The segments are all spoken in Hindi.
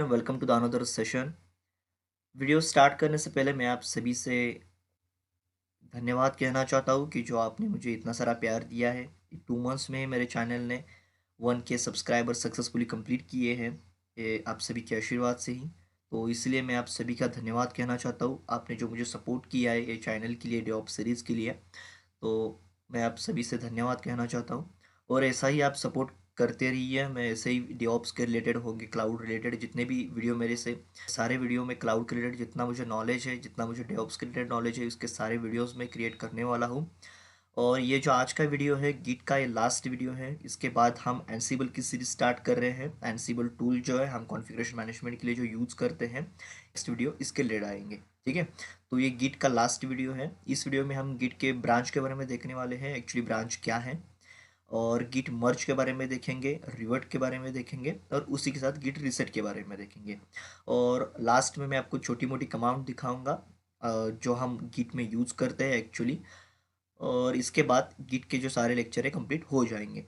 Everyone, welcome to the another session. Video start करने से पहले मैं आप सभी से धन्यवाद कहना चाहता हूँ कि जो आपने मुझे इतना सारा प्यार दिया है। 2 मंथ्स में मेरे चैनल ने 1K सब्सक्राइबर सक्सेसफुली कंप्लीट किए हैं, ये आप सभी के आशीर्वाद से ही। तो इसलिए मैं आप सभी का धन्यवाद कहना चाहता हूँ। आपने जो मुझे सपोर्ट किया है ये चैनल के लिए, डेवॉप्स सीरीज़ के लिए, तो मैं आप सभी से धन्यवाद कहना चाहता हूँ। और ऐसा ही आप सपोर्ट करते रहिए। मैं ऐसे ही डेवऑप्स के रिलेटेड होंगे, क्लाउड रिलेटेड जितने भी वीडियो मेरे से, सारे वीडियो में क्लाउड के रिलेटेड जितना मुझे नॉलेज है, जितना मुझे डेवऑप्स के रिलेटेड नॉलेज है, इसके सारे वीडियोस में क्रिएट करने वाला हूँ। और ये जो आज का वीडियो है गिट का, ये लास्ट वीडियो है। इसके बाद हम एनसीबल की सीरीज स्टार्ट कर रहे हैं। एनसीबल टूल जो है हम कॉन्फ़िगरेशन मैनेजमेंट के लिए जो यूज़ करते हैं, नेक्स्ट वीडियो इसके ले आएंगे। ठीक है, तो ये गिट का लास्ट वीडियो है। इस वीडियो में हम गिट के ब्रांच के बारे में देखने वाले हैं, एक्चुअली ब्रांच क्या है, और गिट मर्ज के बारे में देखेंगे, रिवर्ट के बारे में देखेंगे, और उसी के साथ गिट रीसेट के बारे में देखेंगे। और लास्ट में मैं आपको छोटी मोटी कमांड दिखाऊंगा जो हम गिट में यूज़ करते हैं एक्चुअली। और इसके बाद गिट के जो सारे लेक्चर है कंप्लीट हो जाएंगे।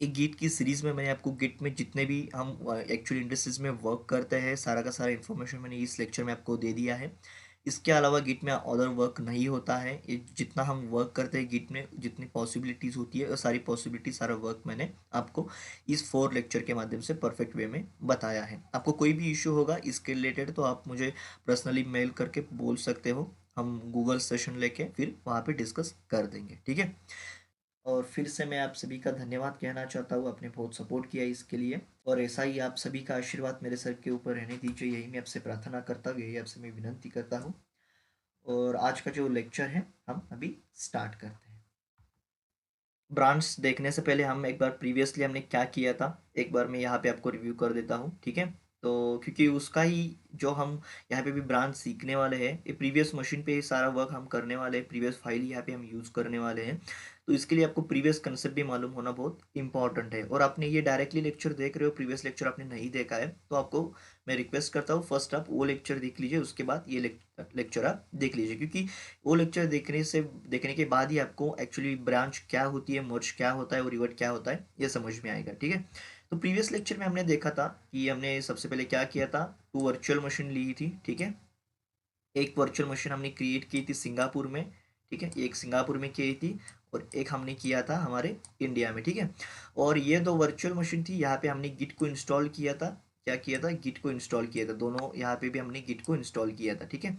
एक गिट की सीरीज़ में मैंने आपको गिट में जितने भी हम एक्चुअली इंडस्ट्रीज में वर्क करते हैं, सारा का सारा इन्फॉर्मेशन मैंने इस लेक्चर में आपको दे दिया है। इसके अलावा गिट में अदर वर्क नहीं होता है। ये जितना हम वर्क करते हैं गिट में, जितनी पॉसिबिलिटीज़ होती है, और सारी पॉसिबिलिटी, सारा वर्क मैंने आपको इस 4 लेक्चर के माध्यम से परफेक्ट वे में बताया है। आपको कोई भी इश्यू होगा इसके रिलेटेड तो आप मुझे पर्सनली मेल करके बोल सकते हो। हम गूगल सेशन लेके फिर वहाँ पे डिस्कस कर देंगे। ठीक है, और फिर से मैं आप सभी का धन्यवाद कहना चाहता हूँ, आपने बहुत सपोर्ट किया इसके लिए। और ऐसा ही आप सभी का आशीर्वाद मेरे सर के ऊपर रहने दीजिए, यही मैं आपसे प्रार्थना करता हूँ, यही आपसे मैं विनंती करता हूँ। और आज का जो लेक्चर है हम अभी स्टार्ट करते हैं। ब्रांच देखने से पहले हम एक बार प्रीवियसली हमने क्या किया था, एक बार मैं यहाँ पे आपको रिव्यू कर देता हूँ। ठीक है, तो क्योंकि उसका ही जो हम यहाँ पे भी ब्रांच सीखने वाले हैं, ये प्रीवियस मशीन पे ही सारा वर्क हम करने वाले हैं, प्रीवियस फाइल यहाँ पे हम यूज़ करने वाले हैं। तो इसके लिए आपको प्रीवियस कंसेप्ट भी मालूम होना बहुत इंपॉर्टेंट है। और आपने ये डायरेक्टली लेक्चर देख रहे हो, प्रीवियस लेक्चर आपने नहीं देखा है, तो आपको मैं रिक्वेस्ट करता हूँ फर्स्ट आप वो लेक्चर देख लीजिए, उसके बाद ये लेक्चर आप देख लीजिए। क्योंकि वो लेक्चर देखने के बाद ही आपको एक्चुअली ब्रांच क्या होती है, मर्ज क्या होता है और रिवर्ट क्या होता है, ये समझ में आएगा। ठीक है, तो प्रीवियस लेक्चर में हमने देखा था कि हमने सबसे पहले क्या किया था, 2 वर्चुअल मशीन ली थी। ठीक है, एक वर्चुअल मशीन हमने क्रिएट की थी सिंगापुर में। ठीक है, एक सिंगापुर में की थी और एक हमने किया था हमारे इंडिया में। ठीक है, और ये 2 वर्चुअल मशीन थी, यहाँ पे हमने गिट को इंस्टॉल किया था। क्या किया था, गिट को इंस्टॉल किया था। दोनों यहाँ पे भी हमने गिट को इंस्टॉल किया था। ठीक है,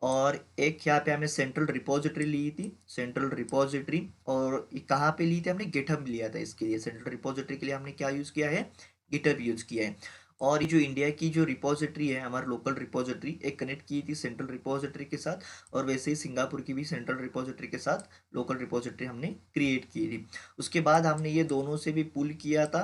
और एक यहाँ पे हमने सेंट्रल रिपोजिटरी ली थी, सेंट्रल रिपोजिटरी। और ये कहाँ पे ली थी, हमने गिटहब लिया था। इसके लिए सेंट्रल रिपोजिटरी के लिए हमने क्या यूज़ किया है, गिटहब यूज़ किया है। और ये जो इंडिया की जो रिपोजिटरी है, हमारा लोकल रिपोजिटरी, एक कनेक्ट की थी सेंट्रल रिपोजिटरी के साथ, और वैसे ही सिंगापुर की भी सेंट्रल रिपोजिटरी के साथ लोकल रिपोजिटरी हमने क्रिएट की थी। उसके बाद हमने ये दोनों से भी पुल किया था,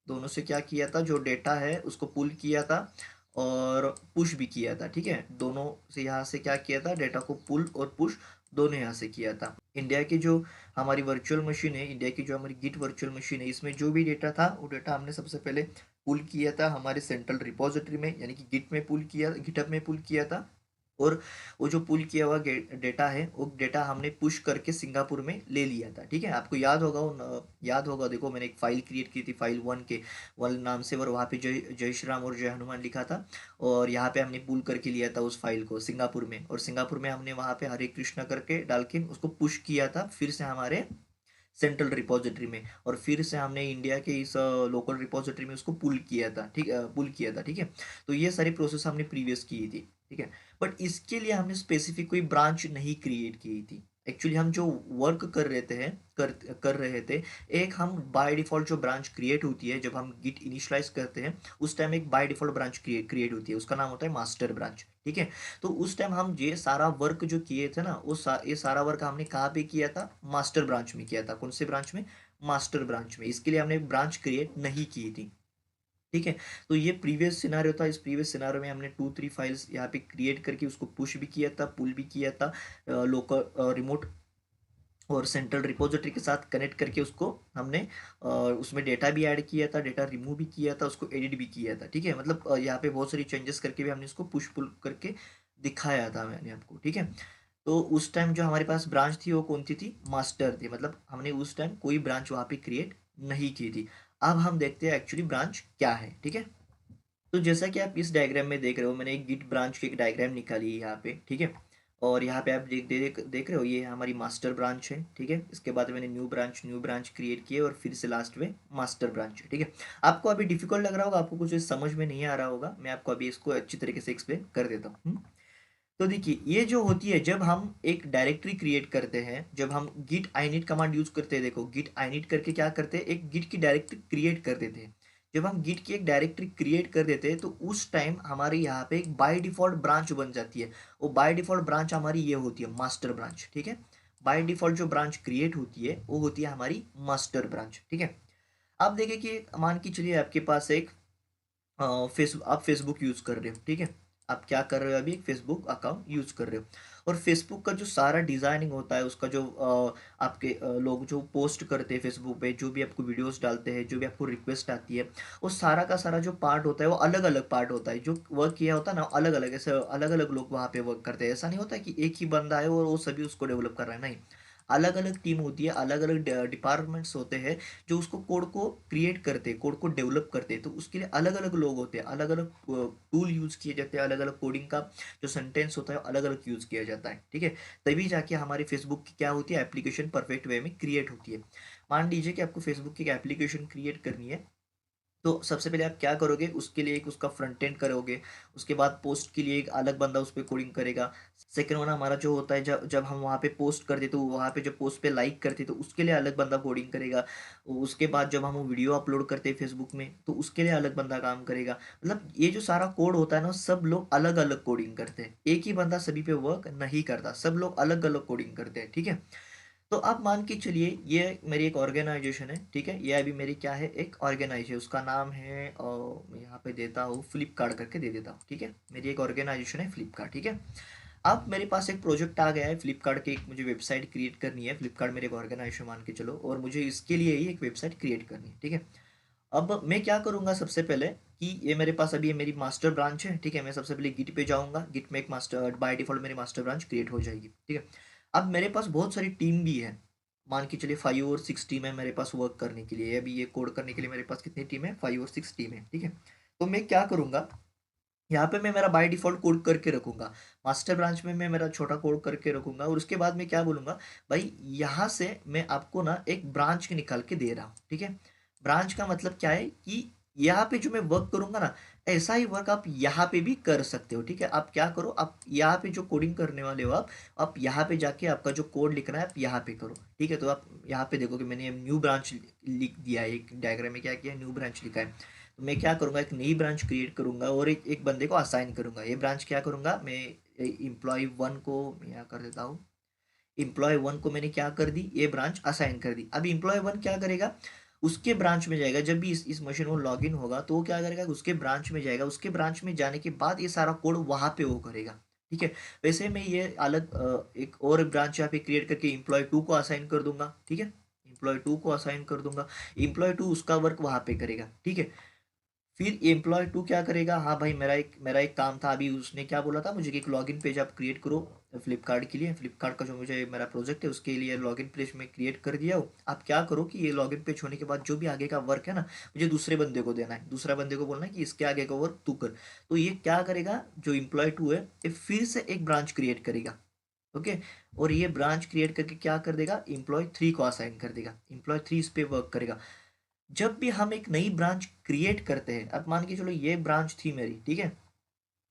दोनों से क्या किया था, जो डेटा है उसको पुल किया था और पुश भी किया था। ठीक है, दोनों से यहाँ से क्या किया था, डेटा को पुल और पुश दोनों यहाँ से किया था। इंडिया की जो हमारी वर्चुअल मशीन है, इंडिया की जो हमारी गिट वर्चुअल मशीन है, इसमें जो भी डेटा था वो डेटा हमने सबसे पहले पुल किया था हमारे सेंट्रल रिपोजिटरी में, यानी कि गिट में पुल किया, गिटहब में पुल किया था। और वो जो पुल किया हुआ डेटा है, वो डेटा हमने पुश करके सिंगापुर में ले लिया था। ठीक है, आपको याद होगा, याद होगा, देखो मैंने एक फाइल क्रिएट की थी, फाइल 1 नाम से, और वहाँ पे जय जय श्री राम और जय हनुमान लिखा था। और यहाँ पे हमने पुल करके लिया था उस फाइल को सिंगापुर में, और सिंगापुर में हमने वहाँ पे हरे कृष्णा करके डाल के उसको पुश किया था फिर से हमारे सेंट्रल रिपोजिटरी में, और फिर से हमने इंडिया के इस लोकल रिपोजिटरी में उसको पुल किया था। ठीक, पुल किया था। ठीक है, तो ये सारी प्रोसेस हमने प्रीवियस की थी। ठीक है, बट इसके लिए हमने स्पेसिफिक कोई ब्रांच नहीं क्रिएट की थी। एक्चुअली हम जो वर्क कर रहे थे, कर रहे थे, एक हम बाय डिफॉल्ट जो ब्रांच क्रिएट होती है जब हम गिट इनिशियलाइज करते हैं, उस टाइम एक बाय डिफॉल्ट ब्रांच क्रिएट होती है, उसका नाम होता है मास्टर ब्रांच। ठीक है, तो उस टाइम हम ये सारा वर्क जो किए थे ना, ये सारा वर्क हमने कहाँ पे किया था, मास्टर ब्रांच में किया था। कौन से ब्रांच में, मास्टर ब्रांच में। इसके लिए हमने ब्रांच क्रिएट नहीं की थी। ठीक है, तो ये प्रीवियस सिनारियो था। इस प्रीवियस सिनारियो में हमने 2-3 फाइल्स यहाँ पे क्रिएट करके उसको पुश भी किया था, पुल भी किया था, लोकल रिमोट और सेंट्रल रिपोजिटरी के साथ कनेक्ट करके उसको हमने उसमें डेटा भी ऐड किया था, डेटा रिमूव भी किया था, उसको एडिट भी किया था। ठीक है, मतलब यहाँ पे बहुत सारी चेंजेस करके भी हमने इसको पुश पुल करके दिखाया था मैंने आपको। ठीक है, तो उस टाइम जो हमारे पास ब्रांच थी वो कौन सी थी, मास्टर थी, मतलब हमने उस टाइम कोई ब्रांच वहाँ पे क्रिएट नहीं की थी। अब हम देखते हैं एक्चुअली ब्रांच क्या है। ठीक है, तो जैसा कि आप इस डायग्राम में देख रहे हो, मैंने एक गिट ब्रांच की एक डायग्राम निकाली है यहाँ पे, ठीक है। और यहाँ पे आप देख रहे हो, ये हमारी मास्टर ब्रांच है, ठीक है। इसके बाद मैंने न्यू ब्रांच क्रिएट किए और फिर से लास्ट में मास्टर ब्रांच है, ठीक है। आपको अभी डिफिकल्ट लग रहा होगा, आपको कुछ समझ में नहीं आ रहा होगा, मैं आपको अभी इसको अच्छी तरीके से एक्सप्लेन कर देता हूँ। तो देखिए, ये जो होती है, जब हम एक डायरेक्टरी क्रिएट करते हैं, जब हम git init कमांड यूज करते हैं, देखो git init करके क्या करते हैं, एक गिट की डायरेक्टरी क्रिएट कर देते हैं। जब हम गिट की एक डायरेक्टरी क्रिएट कर देते हैं तो उस टाइम हमारे यहाँ पे एक बाय डिफॉल्ट ब्रांच बन जाती है। वो बाय डिफॉल्ट ब्रांच हमारी ये होती है मास्टर ब्रांच, ठीक है। बाय डिफॉल्ट जो ब्रांच क्रिएट होती है वो होती है हमारी मास्टर ब्रांच, ठीक है। अब देखिए कि मान के चलिए आपके पास एक आप फेसबुक यूज़ कर रहे हो, ठीक है। आप क्या कर रहे हो, अभी एक फेसबुक अकाउंट यूज़ कर रहे हो। और फेसबुक का जो सारा डिज़ाइनिंग होता है, उसका जो आपके लोग जो पोस्ट करते हैं फेसबुक पे, जो भी आपको वीडियोस डालते हैं, जो भी आपको रिक्वेस्ट आती है, वो सारा का सारा जो पार्ट होता है वो अलग अलग पार्ट होता है। जो वर्क किया होता है ना, अलग अलग, ऐसे अलग अलग लोग वहाँ पे वर्क करते हैं। ऐसा नहीं होता कि एक ही बंदा है और वो सभी उसको डेवलप कर रहा है, नहीं। अलग अलग टीम होती है, अलग अलग डिपार्टमेंट्स होते हैं जो उसको कोड को क्रिएट करते हैं, कोड को डेवलप करते हैं। तो उसके लिए अलग अलग लोग होते हैं, अलग अलग टूल यूज किए जाते हैं, अलग अलग कोडिंग का जो सेंटेंस होता है अलग अलग यूज किया जाता है, ठीक है। तभी जाके हमारी फेसबुक की क्या होती है, एप्लीकेशन परफेक्ट वे में क्रिएट होती है। मान लीजिए कि आपको फेसबुक की एक एप्लीकेशन क्रिएट करनी है, तो सबसे पहले आप क्या करोगे, उसके लिए एक उसका फ्रंट एंड करोगे। उसके बाद पोस्ट के लिए एक अलग बंदा उस पर कोडिंग करेगा। सेकंड वन हमारा जो होता है, जब जब हम वहाँ पे पोस्ट करते तो वहाँ पे जब पोस्ट पे लाइक करते तो उसके लिए अलग बंदा कोडिंग करेगा। उसके बाद जब हम वो वीडियो अपलोड करते हैं फेसबुक में तो उसके लिए अलग बंदा काम करेगा। मतलब ये जो सारा कोड होता है ना, सब लोग अलग अलग कोडिंग करते हैं, एक ही बंदा सभी पे वर्क नहीं करता, सब लोग अलग अलग कोडिंग करते हैं, ठीक है। तो आप मान के चलिए ये मेरी एक ऑर्गेनाइजेशन है, ठीक है। ये अभी मेरी क्या है, एक ऑर्गेनाइजेशन, उसका नाम है मैं यहाँ पे देता हूँ फ्लिपकार्ट करके दे देता हूँ, ठीक है। मेरी एक ऑर्गेनाइजेशन है फ्लिपकार्ट, ठीक है। अब मेरे पास एक प्रोजेक्ट आ गया है फ्लिपकार्ट की, एक मुझे वेबसाइट क्रिएट करनी है। फ्लिपकार्ट मेरे एक ऑर्गेनाइजेशन मान के चलो, और मुझे इसके लिए ही एक वेबसाइट क्रिएट करनी है, ठीक है। अब मैं क्या करूंगा, सबसे पहले कि ये मेरे पास अभी ये मेरी मास्टर ब्रांच है, ठीक है। मैं सबसे पहले गिट पे जाऊंगा, गिट में एक मास्टर बाय डिफॉल्ट मेरी मास्टर ब्रांच क्रिएट हो जाएगी, ठीक है। अब मेरे पास बहुत सारी टीम भी है, मान के चलिए 5 और 6 टीम है मेरे पास वर्क करने के लिए। अभी ये कोड करने के लिए मेरे पास कितनी टीम है, 5 और 6 टीम है, ठीक है। तो मैं क्या करूंगा, यहाँ पे मैं मेरा बाय डिफॉल्ट कोड करके रखूंगा। मास्टर ब्रांच में मैं मेरा छोटा कोड करके रखूंगा, और उसके बाद मैं क्या बोलूंगा, भाई यहाँ से मैं आपको ना एक ब्रांच निकाल के दे रहा हूँ, ठीक है। ब्रांच का मतलब क्या है कि यहाँ पे जो मैं वर्क करूंगा ना, ऐसा ही वर्क आप यहाँ पे भी कर सकते हो, ठीक है। आप क्या करो, आप यहाँ पे जो कोडिंग करने वाले हो आप यहाँ पे जाके आपका जो कोड लिखना है आप यहाँ पे करो, ठीक है। तो आप यहाँ पे देखो कि मैंने न्यू ब्रांच लिख दिया है, एक डायग्राम में क्या किया, न्यू ब्रांच लिखा है। तो मैं क्या करूँगा, एक नई ब्रांच क्रिएट करूँगा और एक बंदे को असाइन करूँगा। ये ब्रांच क्या करूँगा मैं, एम्प्लॉय 1 को मैं यहाँ कर देता हूँ। एम्प्लॉय 1 को मैंने क्या कर दी, ये ब्रांच असाइन कर दी। अब एम्प्लॉय 1 क्या करेगा, उसके ब्रांच में जाएगा। जब भी इस मशीन में लॉग इन होगा तो वो क्या करेगा, उसके ब्रांच में जाएगा। उसके ब्रांच में जाने के बाद ये सारा कोड वहाँ पे वो करेगा, ठीक है। वैसे मैं ये अलग एक और ब्रांच यहाँ पे क्रिएट करके एम्प्लॉय 2 को असाइन कर दूंगा, ठीक है। एम्प्लॉय 2 को असाइन कर दूंगा, एम्प्लॉय 2 उसका वर्क वहाँ पे करेगा, ठीक है। फिर एम्प्लॉय 2 क्या करेगा, हाँ भाई मेरा एक काम था, अभी उसने क्या बोला था मुझे कि एक लॉगिन पेज आप क्रिएट करो फ्लिपकार्ट के लिए। फ्लिपकार्ट का जो मुझे मेरा प्रोजेक्ट है उसके लिए लॉगिन पेज मैं क्रिएट कर दिया हूँ। आप क्या करो कि ये लॉगिन पेज होने के बाद जो भी आगे का वर्क है ना, मुझे दूसरे बंदे को देना है। दूसरा बंदे को बोलना है कि इसके आगे का वर्क तू कर। तो ये क्या करेगा, जो एम्प्लॉय 2 है ये फिर से एक ब्रांच क्रिएट करेगा, ओके। और ये ब्रांच क्रिएट करके क्या कर देगा, एम्प्लॉय 3 को असाइन कर देगा। एम्प्लॉय 3 इस पे वर्क करेगा। जब भी हम एक नई ब्रांच क्रिएट करते हैं, अब मान के चलो ये ब्रांच थी मेरी, ठीक है।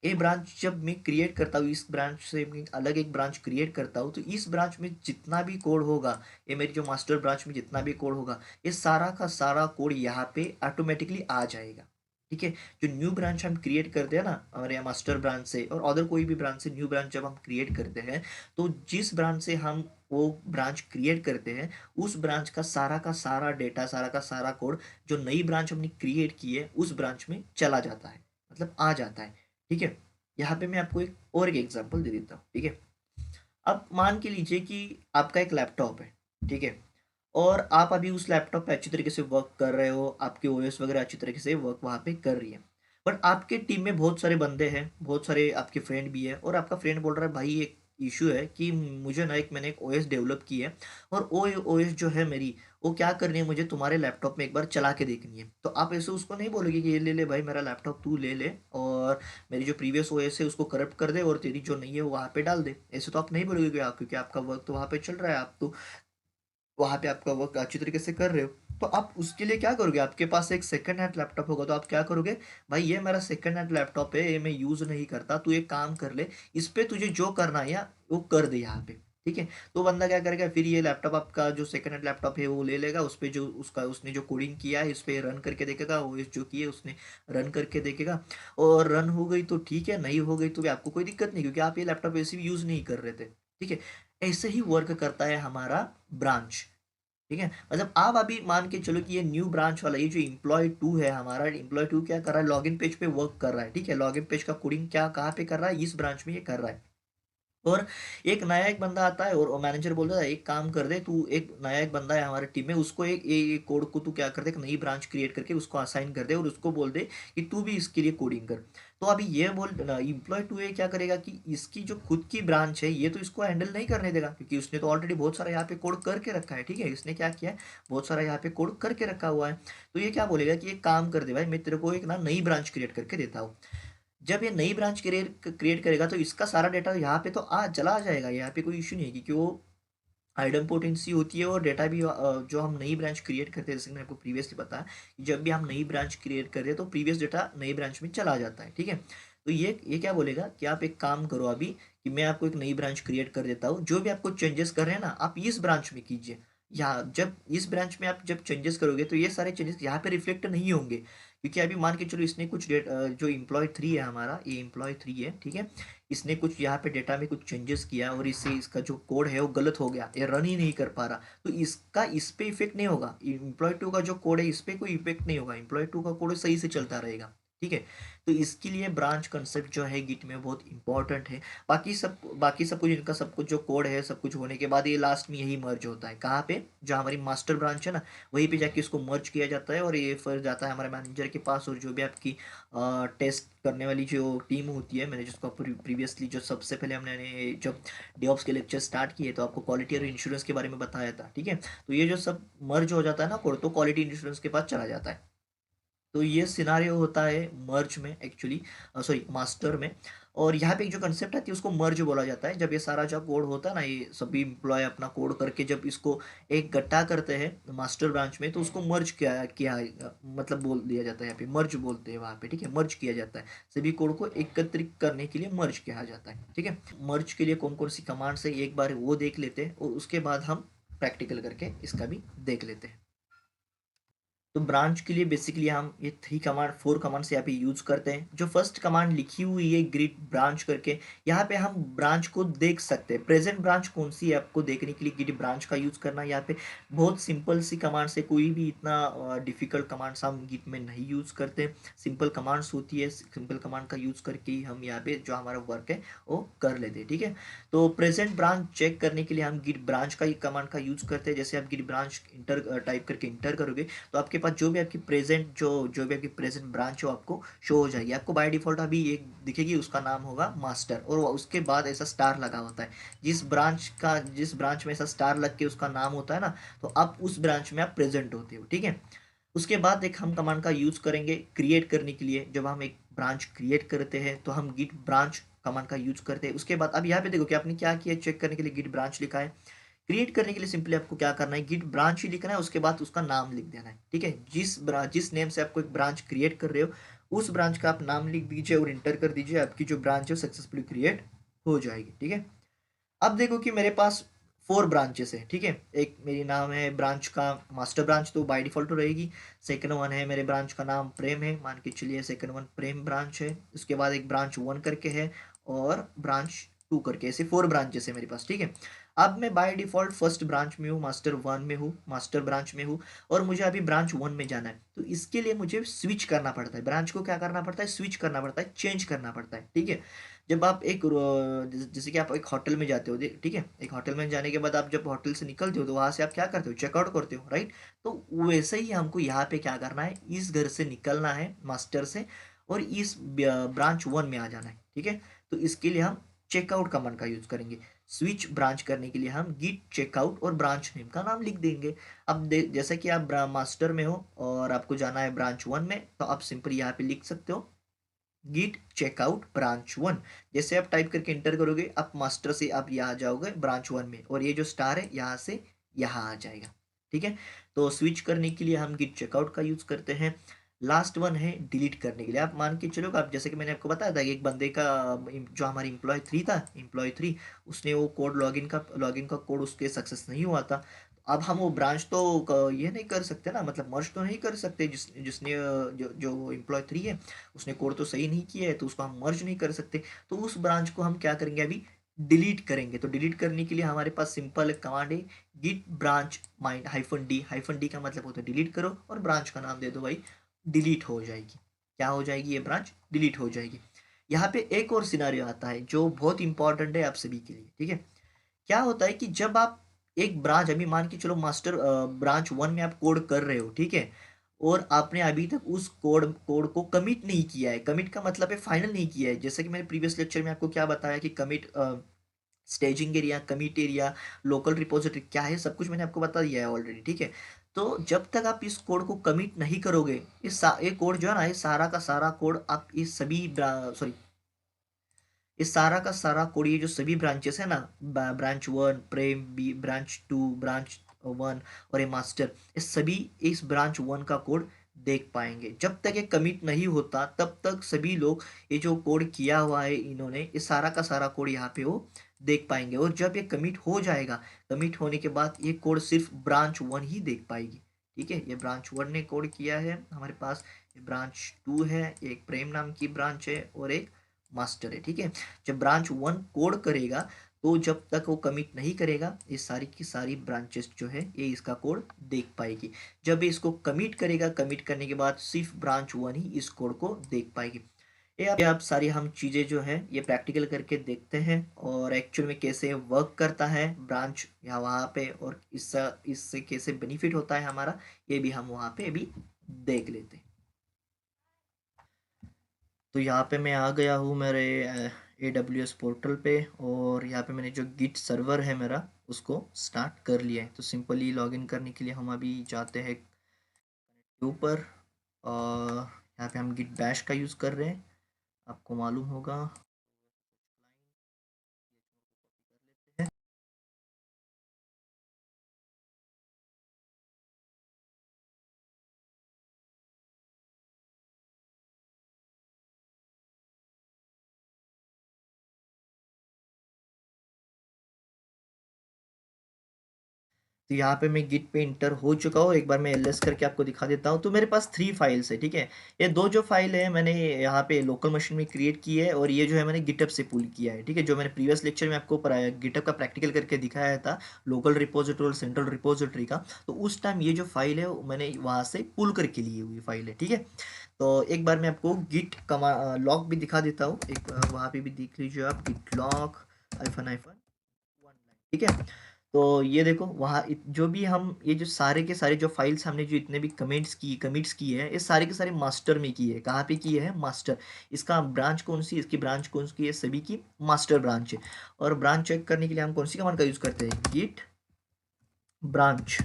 ये ब्रांच जब मैं क्रिएट करता हूँ, इस ब्रांच से मैं अलग एक ब्रांच क्रिएट करता हूँ, तो इस ब्रांच में जितना भी कोड होगा, ये मेरी जो मास्टर ब्रांच में जितना भी कोड होगा, ये सारा का सारा कोड यहाँ पे ऑटोमेटिकली आ जाएगा, ठीक है। जो न्यू ब्रांच हम क्रिएट करते हैं ना हमारे यहाँ मास्टर ब्रांच से, और अदर कोई भी ब्रांच से न्यू ब्रांच जब हम क्रिएट करते हैं, तो जिस ब्रांच से हम वो ब्रांच क्रिएट करते हैं, उस ब्रांच का सारा डेटा, सारा का सारा कोड जो नई ब्रांच हमने क्रिएट की है उस ब्रांच में चला जाता है, मतलब आ जाता है, ठीक है। यहाँ पे मैं आपको एक और एक एग्जांपल दे देता हूँ, ठीक है। अब मान के लीजिए कि आपका एक लैपटॉप है, ठीक है। और आप अभी उस लैपटॉप पे अच्छी तरीके से वर्क कर रहे हो, आपके ओएस वगैरह अच्छी तरीके से वर्क वहाँ पे कर रही है। बट आपके टीम में बहुत सारे बंदे हैं, बहुत सारे आपके फ्रेंड भी है, और आपका फ्रेंड बोल रहा है भाई इशू है कि मुझे ना मैंने एक ओएस डेवलप की है, और वो ओएस जो है मेरी, वो क्या करनी है, मुझे तुम्हारे लैपटॉप में एक बार चला के देखनी है। तो आप ऐसे उसको नहीं बोलोगे कि ये ले ले भाई मेरा लैपटॉप तू ले ले, और मेरी जो प्रीवियस ओएस है उसको करप्ट कर दे और तेरी जो नहीं है वो वहाँ पे डाल दे। ऐसे तो आप नहीं बोलोगे कि आप, क्योंकि आपका वर्क तो वहाँ पे चल रहा है, आप तो वहाँ पे आपका वर्क अच्छी तरीके से कर रहे हो। तो आप उसके लिए क्या करोगे, आपके पास एक सेकंड हैंड लैपटॉप होगा तो आप क्या करोगे, भाई ये मेरा सेकंड हैंड लैपटॉप है, ये मैं यूज़ नहीं करता, तू एक काम कर ले, इस पे तुझे जो करना है या वो कर दे यहाँ पे, ठीक है। तो बंदा क्या करेगा, फिर ये लैपटॉप आपका जो सेकंड हैंड लैपटॉप है वो ले लेगा, उस पे जो उसका उसने जो कोडिंग किया है इस पे रन करके देखेगा, वो इस जो की है उसने रन करके देखेगा, और रन हो गई तो ठीक है, नहीं हो गई तो भी आपको कोई दिक्कत नहीं, क्योंकि आप ये लैपटॉप ऐसे भी यूज़ नहीं कर रहे थे, ठीक है। ऐसे ही वर्क करता है हमारा ब्रांच, ठीक है। मतलब आप अभी मान के चलो कि ये न्यू ब्रांच वाला, ये जो एम्प्लॉय टू है हमारा, एम्प्लॉय टू क्या कर रहा है, लॉगिन पेज पे वर्क कर रहा है, ठीक है। लॉगिन पेज का कोडिंग क्या कहाँ पे कर रहा है, इस ब्रांच में ये कर रहा है। और एक बंदा आता है और मैनेजर बोलता है एक काम कर दे तू, एक नया एक बंदा है हमारे टीम में, उसको एक कोड को तू क्या कर दे, एक नई ब्रांच क्रिएट करके उसको असाइन कर दे और उसको बोल दे कि तू भी इसके लिए कोडिंग कर। तो अभी ये बोल इम्प्लॉय टू ये क्या करेगा कि इसकी जो खुद की ब्रांच है ये तो इसको हैंडल नहीं करने देगा, क्योंकि उसने तो ऑलरेडी बहुत सारा यहाँ पे कोड करके रखा है, ठीक है। इसने क्या किया है, बहुत सारा यहाँ पे कोड करके रखा हुआ है। तो ये क्या बोलेगा कि एक काम कर दे भाई, मैं तेरे को एक ना नई ब्रांच क्रिएट करके देता हूँ। जब ये नई ब्रांच क्रिएट क्रिएट करेगा तो इसका सारा डेटा यहाँ पे तो चला आ जाएगा, यहाँ पे कोई इश्यू नहीं है, क्योंकि वो आइडेम्पोटेंसी होती है, और डेटा भी जो हम नई ब्रांच क्रिएट करते हैं, जैसे मैंने आपको प्रीवियसली बताया कि जब भी हम नई ब्रांच क्रिएट करते हैं तो प्रीवियस डेटा नई ब्रांच में चला जाता है, ठीक है। तो ये क्या बोलेगा कि आप एक काम करो अभी, कि मैं आपको एक नई ब्रांच क्रिएट कर देता हूँ, जो भी आपको चेंजेस कर रहे हैं ना आप इस ब्रांच में कीजिए। या जब इस ब्रांच में आप जब चेंजेस करोगे तो ये सारे चेंजेस यहाँ पे रिफ्लेक्ट नहीं होंगे, क्योंकि अभी मान के चलो इसने कुछ जो इम्प्लॉय थ्री है हमारा, ये इम्प्लॉय थ्री है, ठीक है। इसने कुछ यहाँ पे डेटा में कुछ चेंजेस किया और इससे इसका जो कोड है वो गलत हो गया, ये रन ही नहीं कर पा रहा, तो इसका इस पे इफेक्ट नहीं होगा। इम्प्लॉय टू का जो कोड है इस पे कोई इफेक्ट नहीं होगा, इम्प्लॉय टू का कोड सही से चलता रहेगा, ठीक है। तो इसके लिए ब्रांच कंसेप्ट जो है गिट में बहुत इंपॉर्टेंट है। बाकी सब कुछ, इनका सब कुछ जो कोड है सब कुछ होने के बाद ये लास्ट में यही मर्ज होता है, कहाँ पे, जो हमारी मास्टर ब्रांच है ना वहीं पे जाके इसको मर्ज किया जाता है, और ये फिर जाता है हमारे मैनेजर के पास, और जो भी आपकी टेस्ट करने वाली जो टीम होती है, मैंने जिसको प्रीवियसली जो सबसे पहले हमने जब डेवऑप्स के लेक्चर स्टार्ट किए तो आपको क्वालिटी और इंश्योरेंस के बारे में बताया था, ठीक है। तो ये जो सब मर्ज हो जाता है ना कोड, तो क्वालिटी इंश्योरेंस के पास चला जाता है। तो ये सिनारियो होता है मर्ज में, एक्चुअली सॉरी मास्टर में। और यहाँ पे एक जो कंसेप्ट आती है उसको मर्ज बोला जाता है, जब ये सारा जो कोड होता है ना, ये सभी इम्प्लॉय अपना कोड करके जब इसको एक गट्टा करते हैं मास्टर ब्रांच में, तो उसको मर्ज किया किया मतलब बोल दिया जाता है, यहाँ पे मर्ज बोलते हैं वहाँ पे, ठीक है। मर्ज किया जाता है, सभी कोड को एकत्रित करने के लिए मर्ज किया जाता है, ठीक है। मर्ज के लिए कौन कौन सी कमांड्स है एक बार वो देख लेते हैं, और उसके बाद हम प्रैक्टिकल करके इसका भी देख लेते हैं। तो ब्रांच के लिए बेसिकली हम ये थ्री कमांड फोर कमांड्स यहाँ पे यूज करते हैं। जो फर्स्ट कमांड लिखी हुई है ग्रिड ब्रांच करके, यहाँ पे हम ब्रांच को देख सकते हैं, प्रेजेंट ब्रांच कौन सी है आपको देखने के लिए गिड ब्रांच का यूज करना है। यहाँ पे बहुत सिंपल सी कमांड से, कोई भी इतना डिफिकल्ट कमांड्स हम गिट में नहीं यूज करते, सिंपल कमांड्स होती है, सिंपल कमांड का यूज करके ही हम यहाँ पे जो हमारा वर्क है वो कर लेते हैं, ठीक है। तो प्रेजेंट ब्रांच चेक करने के लिए हम गिट ब्रांच का ही कमांड का यूज करते हैं। जैसे आप गिट ब्रांच इंटर टाइप करके इंटर करोगे तो आपके पास जो भी आपकी प्रेजेंट ब्रांच हो आपको शो हो जाएगी। आपको बाय डिफॉल्ट अभी एक दिखेगी, उसका नाम होगा मास्टर, और उसके बाद ऐसा स्टार लगा होता है। जिस ब्रांच में ऐसा स्टार लग के उसका नाम होता है ना, तो आप उस ब्रांच में आप प्रेजेंट होते हो, ठीक है। उसके बाद एक हम कमांड का यूज करेंगे क्रिएट करने के लिए। जब हम एक ब्रांच क्रिएट करते हैं तो हम गिट ब्रांच कमांड का यूज करते हैं। उसके बाद अब यहाँ पे देखो कि आपने क्या किया, चेक करने के लिए गिट ब्रांच लिखा है। क्रिएट करने के लिए सिंपली आपको क्या करना है, गिट ब्रांच ही लिखना है, उसके बाद उसका नाम लिख देना है, ठीक है। जिस नेम से आपको एक ब्रांच क्रिएट कर रहे हो उस ब्रांच का आप नाम लिख दीजिए और इंटर कर दीजिए, आपकी जो ब्रांच है सक्सेसफुली क्रिएट हो जाएगी, ठीक है। अब देखो कि मेरे पास फोर ब्रांचेस है, ठीक है। एक मेरी नाम है ब्रांच का मास्टर ब्रांच, तो बाय डिफॉल्ट रहेगी। सेकंड वन है मेरे ब्रांच का नाम प्रेम है, मान के चलिए सेकंड वन प्रेम ब्रांच है। उसके बाद एक ब्रांच वन करके है और ब्रांच टू करके, ऐसे फोर ब्रांचेस है मेरे पास, ठीक है। अब मैं बाय डिफॉल्ट फर्स्ट ब्रांच में हूँ, मास्टर वन में हूँ, मास्टर ब्रांच में हूँ, और मुझे अभी ब्रांच वन में जाना है। तो इसके लिए मुझे स्विच करना पड़ता है, ब्रांच को क्या करना पड़ता है, स्विच करना पड़ता है, चेंज करना पड़ता है, ठीक है। जब आप जैसे कि आप एक होटल में जाते हो, ठीक है, एक होटल में जाने के बाद आप जब होटल से निकलते हो तो वहां से आप क्या करते हो, चेकआउट करते हो, राइट। तो वैसे ही हमको यहाँ पे क्या करना है, इस घर से निकलना है मास्टर से, और इस ब्रांच वन में आ जाना है, ठीक है। तो इसके लिए हम चेकआउट कमांड का यूज करेंगे। स्विच ब्रांच करने के लिए हम गिट चेकआउट और ब्रांच नेम का नाम लिख देंगे। अब जैसे कि आप मास्टर में हो और आपको जाना है ब्रांच 1 में, तो आप सिंपल यहाँ पे लिख सकते हो गिट चेकआउट ब्रांच 1। जैसे आप टाइप करके इंटर करोगे, आप मास्टर से आप यहाँ जाओगे ब्रांच 1 में, और ये जो स्टार है यहाँ से यहाँ आ जाएगा। ठीक है, तो स्विच करने के लिए हम गिट चेकआउट का यूज करते हैं। लास्ट वन है डिलीट करने के लिए। आप मान के चलो कि आप, जैसे कि मैंने आपको बताया था कि एक बंदे का, जो हमारी एम्प्लॉय 3 था, एम्प्लॉय 3, उसने वो कोड लॉगिन का कोड उसके सक्सेस नहीं हुआ था। अब हम वो ब्रांच तो ये नहीं कर सकते ना, मतलब मर्ज तो नहीं कर सकते, जिसने जो जो एम्प्लॉय 3 है उसने कोड तो सही नहीं किया है, तो उसको हम मर्ज नहीं कर सकते। तो उस ब्रांच को हम क्या करेंगे, अभी डिलीट करेंगे। तो डिलीट करने के लिए हमारे पास सिंपल कमांड है गिट ब्रांच माइंड -d का मतलब होता है डिलीट करो, और ब्रांच का नाम दे दो भाई, डिलीट हो जाएगी। क्या हो जाएगी, ये ब्रांच डिलीट हो जाएगी। यहाँ पे एक और सिनारियो आता है जो बहुत इंपॉर्टेंट है आप सभी के लिए। ठीक है, क्या होता है कि जब आप एक ब्रांच, अभी मान के चलो मास्टर ब्रांच 1 में आप कोड कर रहे हो, ठीक है, और आपने अभी तक उस कोड कोड को कमिट नहीं किया है। कमिट का मतलब है फाइनल नहीं किया है। जैसे कि मैंने प्रीवियस लेक्चर में आपको क्या बताया कि commit, staging area, commit area, local repository क्या है, सब कुछ मैंने आपको बता दिया है ऑलरेडी। ठीक है, तो जब तक आप इस कोड को कमिट नहीं करोगे, ये कोड जो है ना, ये सारा का सारा कोड आप इस सभी, सॉरी, ये सारा का सारा कोड, ये जो सभी ब्रांचेस है ना, ब्रांच 1 प्रेम, बी ब्रांच 2, ब्रांच 1 और ये मास्टर, ये सभी इस ब्रांच 1 का कोड देख पाएंगे। जब तक ये कमिट नहीं होता तब तक सभी लोग ये जो कोड किया हुआ है इन्होंने, ये सारा का सारा कोड यहाँ पे वो देख पाएंगे। और जब ये कमिट हो जाएगा, कमिट होने के बाद ये कोड सिर्फ ब्रांच 1 ही देख पाएगी। ठीक है, ये ब्रांच 1 ने कोड किया है हमारे पास, ये ब्रांच 2 है, एक प्रेम नाम की ब्रांच है, और एक मास्टर है। ठीक है, जब ब्रांच 1 कोड करेगा, तो जब तक वो कमिट नहीं करेगा, ये सारी की सारी ब्रांचेस जो है ये इसका कोड देख पाएगी। जब ये इसको कमिट करेगा, कमिट करने के बाद सिर्फ ब्रांच 1 ही इस कोड को देख पाएगी। ये आप सारी हम चीज़ें जो है ये प्रैक्टिकल करके देखते हैं, और एक्चुअल में कैसे वर्क करता है ब्रांच या वहाँ पे, और इससे कैसे बेनिफिट होता है हमारा, ये भी हम वहाँ पे अभी देख लेते हैं। तो यहाँ पे मैं आ गया हूँ मेरे AWS पोर्टल पे, और यहाँ पे मैंने जो गिट सर्वर है मेरा, उसको स्टार्ट कर लिया है। तो सिंपली लॉगिन करने के लिए हम अभी जाते हैं के ऊपर, और यहाँ पे हम गिट बैश का यूज़ कर रहे हैं, आपको मालूम होगा। तो यहाँ पे मैं गिट पे इंटर हो चुका हूँ। एक बार मैं एलएस करके आपको दिखा देता हूँ। तो मेरे पास 3 फाइल्स है। ठीक है, ये 2 जो फाइल है मैंने यहाँ पे लोकल मशीन में क्रिएट की है, और ये जो है मैंने गिटअप से पुल किया है। ठीक है, जो मैंने प्रीवियस लेक्चर में आपको गिटअप का प्रैक्टिकल करके दिखाया था, लोकल रिपोजिटरी और सेंट्रल रिपोजिटरी का, तो उस टाइम ये जो फाइल है वो मैंने वहाँ से पुल करके ली हुई फाइल है। ठीक है, तो एक बार मैं आपको गिट लॉग भी दिखा देता हूँ। एक वहाँ पे भी देख लीजिए आप, गिट लॉग -1। ठीक है, तो ये देखो वहाँ जो भी हम, ये जो सारे के सारे जो फाइल्स हमने जो इतने भी कमिट्स की है, ये सारे के सारे मास्टर में की है। कहाँ पे की है, मास्टर। इसका ब्रांच कौन सी, इसकी ब्रांच कौन सी है, सभी की मास्टर ब्रांच है। और ब्रांच चेक करने के लिए हम कौन सी कमांड का यूज करते हैं, गिट ब्रांच।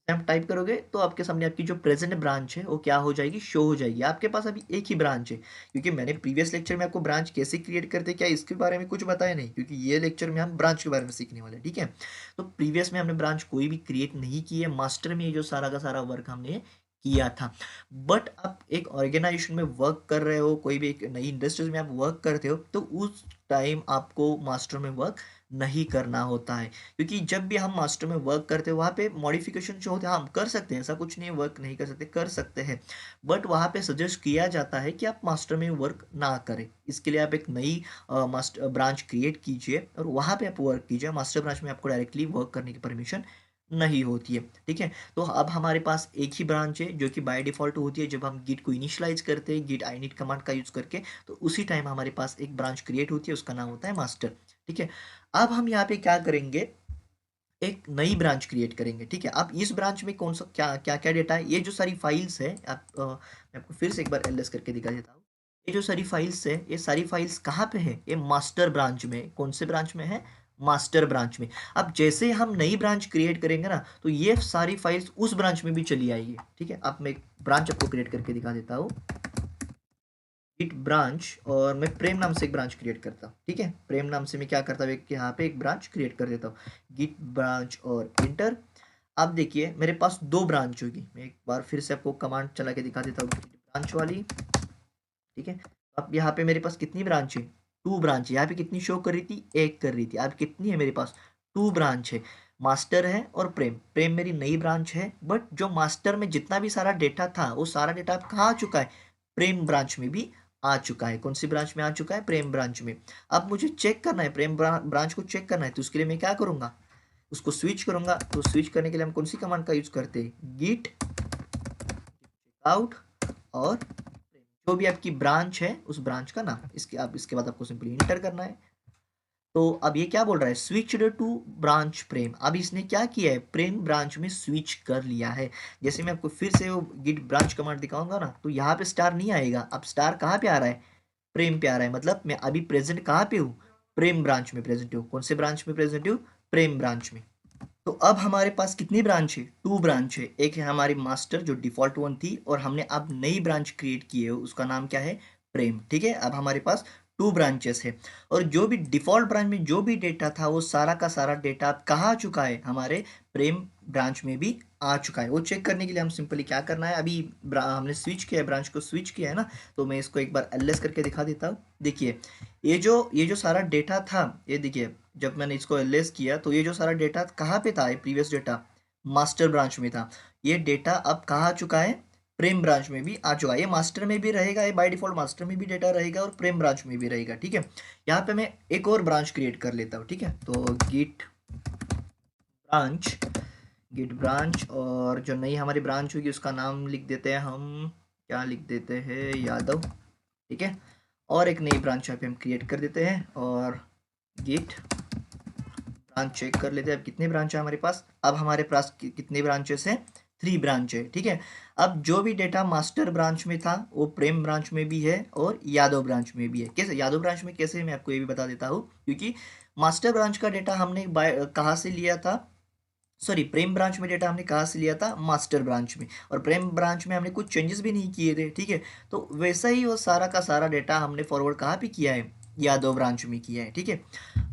आप टाइप करोगे तो आपके सामने आपकी जो प्रेजेंट ब्रांच है वो क्या हो जाएगी, शो हो जाएगी। आपके पास अभी एक ही ब्रांच है, क्योंकि मैंने प्रीवियस लेक्चर में आपको ब्रांच कैसे क्रिएट करते क्या इसके बारे में कुछ बताया नहीं, क्योंकि ये लेक्चर में हम ब्रांच के बारे में सीखने वाले हैं। ठीक है, तो प्रीवियस में हमने ब्रांच कोई भी क्रिएट नहीं की है, मास्टर में ये जो सारा का सारा वर्क हमने किया था। बट आप एक ऑर्गेनाइजेशन में वर्क कर रहे हो, कोई भी एक नई इंडस्ट्रीज में आप वर्क करते हो, तो उस टाइम आपको मास्टर में वर्क नहीं करना होता है। क्योंकि जब भी हम मास्टर में वर्क करते हैं, वहाँ पे मॉडिफिकेशन जो होते हैं हम कर सकते हैं, ऐसा कुछ नहीं है वर्क नहीं कर सकते, कर सकते हैं। बट वहाँ पे सजेस्ट किया जाता है कि आप मास्टर में वर्क ना करें। इसके लिए आप एक नई मास्टर ब्रांच क्रिएट कीजिए, और वहाँ पे आप वर्क कीजिए। मास्टर ब्रांच में आपको डायरेक्टली वर्क करने की परमिशन नहीं होती है। ठीक है, तो अब हमारे पास एक ही ब्रांच है जो कि बाय डिफॉल्ट होती है। जब हम गिट को इनिशियलाइज करते हैं गिट init कमांड का यूज करके, तो उसी टाइम हमारे पास एक ब्रांच क्रिएट होती है, उसका नाम होता है मास्टर। ठीक है, अब हम यहाँ पे क्या करेंगे, एक नई ब्रांच क्रिएट करेंगे। ठीक है, अब इस ब्रांच में कौन सा क्या क्या क्या डेटा है, ये जो सारी फाइल्स है, मैं आपको फिर से एक बार एलएस करके दिखा देता हूँ। ये जो सारी फाइल्स है, ये सारी फाइल्स कहाँ पे है? ये मास्टर ब्रांच में। कौन से ब्रांच में है? मास्टर ब्रांच में। अब जैसे हम नई ब्रांच क्रिएट करेंगे ना, तो ये सारी फाइल्स उस ब्रांच में भी चली आएगी। ठीक है, अब मैं एक ब्रांच आपको क्रिएट करके दिखा देता हूँ। गिट ब्रांच, और मैं प्रेम नाम से एक ब्रांच क्रिएट करता हूँ। ठीक है, प्रेम नाम से मैं क्या करता हूँ, यहाँ पे एक ब्रांच क्रिएट कर देता हूँ। गिट ब्रांच और इंटर। अब देखिए मेरे पास दो ब्रांच होगी। मैं एक बार फिर से आपको कमांड चला के दिखा देता हूँ, ब्रांच वाली। ठीक है, अब यहाँ पे मेरे पास कितनी ब्रांच है? टू ब्रांच है। यहाँ पे कितनी शो कर रही थी? एक कर रही थी। अब कितनी है मेरे पास? टू ब्रांच है। मास्टर है और प्रेम। प्रेम मेरी नई ब्रांच है, बट जो मास्टर में जितना भी सारा डेटा था, वो सारा डेटा अब कहाँ आ चुका है? प्रेम ब्रांच में भी आ चुका है। कौन सी ब्रांच में आ चुका है? प्रेम ब्रांच में। अब मुझे चेक करना है, प्रेम ब्रांच को चेक करना है, तो उसके लिए मैं क्या करूंगा? उसको स्विच करूंगा। तो स्विच करने के लिए हम कौन सी कमांड का यूज करते हैं? गिट आउट और जो भी आपकी ब्रांच है उस ब्रांच का नाम। इसके बाद आपको सिंपली इंटर करना है। तो अब ये क्या बोल रहा है? स्विच्ड टू ब्रांच प्रेम। अब इसने क्या किया है? प्रेम ब्रांच में स्विच कर लिया है। जैसे मैं आपको फिर से वो गिट ब्रांच कमांड दिखाऊंगा ना, तो यहाँ पे स्टार नहीं आएगा। अब स्टार कहाँ पे आ रहा है? प्रेम पे आ रहा है। मतलब मैं अभी प्रेजेंट कहाँ पे हूँ? प्रेम ब्रांच में प्रेजेंट हूँ। कौन से ब्रांच में प्रेजेंट हूँ? प्रेम ब्रांच में। तो अब हमारे पास कितनी ब्रांच है? टू ब्रांच है। एक है हमारी मास्टर जो डिफॉल्ट वन थी, और हमने अब नई ब्रांच क्रिएट की है, उसका नाम क्या है? प्रेम। ठीक है, अब हमारे पास टू ब्रांचेस है। और जो भी डिफॉल्ट ब्रांच में जो भी डेटा था, वो सारा का सारा डेटा अब कहाँ आ चुका है? हमारे प्रेम ब्रांच में भी आ चुका है। वो चेक करने के लिए हम सिंपली क्या करना है, अभी हमने स्विच किया है, ब्रांच को स्विच किया है ना, तो मैं इसको एक बार एलएस करके दिखा देता हूँ। देखिए, ये जो सारा डेटा था, ये देखिए, जब मैंने इसको एलएस किया तो ये जो सारा डेटा कहाँ पे था? ये प्रीवियस डेटा मास्टर ब्रांच में था। ये डेटा अब कहाँ आ चुका है? प्रेम ब्रांच में भी आ चुका है। ये मास्टर में भी रहेगा, ये बाय डिफॉल्ट मास्टर में भी डेटा रहेगा और प्रेम ब्रांच में भी रहेगा। ठीक है, यहाँ पे मैं एक और ब्रांच क्रिएट कर लेता हूँ। ठीक है, तो ब्रांच गिट ब्रांच, और जो नई हमारी ब्रांच होगी उसका नाम लिख देते हैं हम, क्या लिख देते हैं? यादव। ठीक है, और एक नई ब्रांच यहाँ पे हम क्रिएट कर देते हैं, और गिट ब्रांच चेक कर लेते हैं अब कितने ब्रांच है हमारे पास। अब हमारे पास कितने ब्रांचेस हैं? थ्री ब्रांच है। ठीक है, अब जो भी डेटा मास्टर ब्रांच में था वो प्रेम ब्रांच में भी है और यादव ब्रांच में भी है। कैसे यादव ब्रांच में? कैसे, मैं आपको ये भी बता देता हूँ। क्योंकि मास्टर ब्रांच का डेटा हमने कहाँ से लिया था? सॉरी, प्रेम ब्रांच में डेटा हमने कहाँ से लिया था? मास्टर ब्रांच में। और प्रेम ब्रांच में हमने कुछ चेंजेस भी नहीं किए थे। ठीक है, तो वैसा ही वो सारा का सारा डेटा हमने फॉरवर्ड कहाँ पे किया है? यादव ब्रांच में किया है। ठीक है,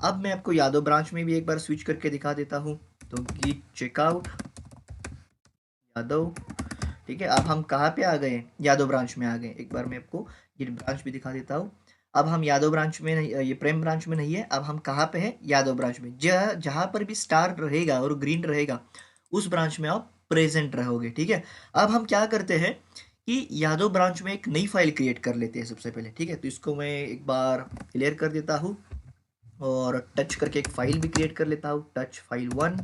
अब मैं आपको यादव ब्रांच में भी एक बार स्विच करके दिखा देता हूँ। तो गिट चेकआउट यादव। ठीक है, अब हम कहाँ पे आ गए? यादव ब्रांच में आ गए। एक बार मैं आपको गिट ब्रांच भी दिखा देता हूँ। अब हम यादव ब्रांच में नहीं, ये प्रेम ब्रांच में नहीं है। अब हम कहाँ पे हैं? यादव ब्रांच में। जहाँ पर भी स्टार रहेगा और ग्रीन रहेगा, उस ब्रांच में आप प्रेजेंट रहोगे। ठीक है, अब हम क्या करते हैं कि यादव ब्रांच में एक नई फाइल क्रिएट कर लेते हैं सबसे पहले। ठीक है, तो इसको मैं एक बार क्लियर कर देता हूँ और टच करके एक फाइल भी क्रिएट कर लेता हूँ। Touch file one,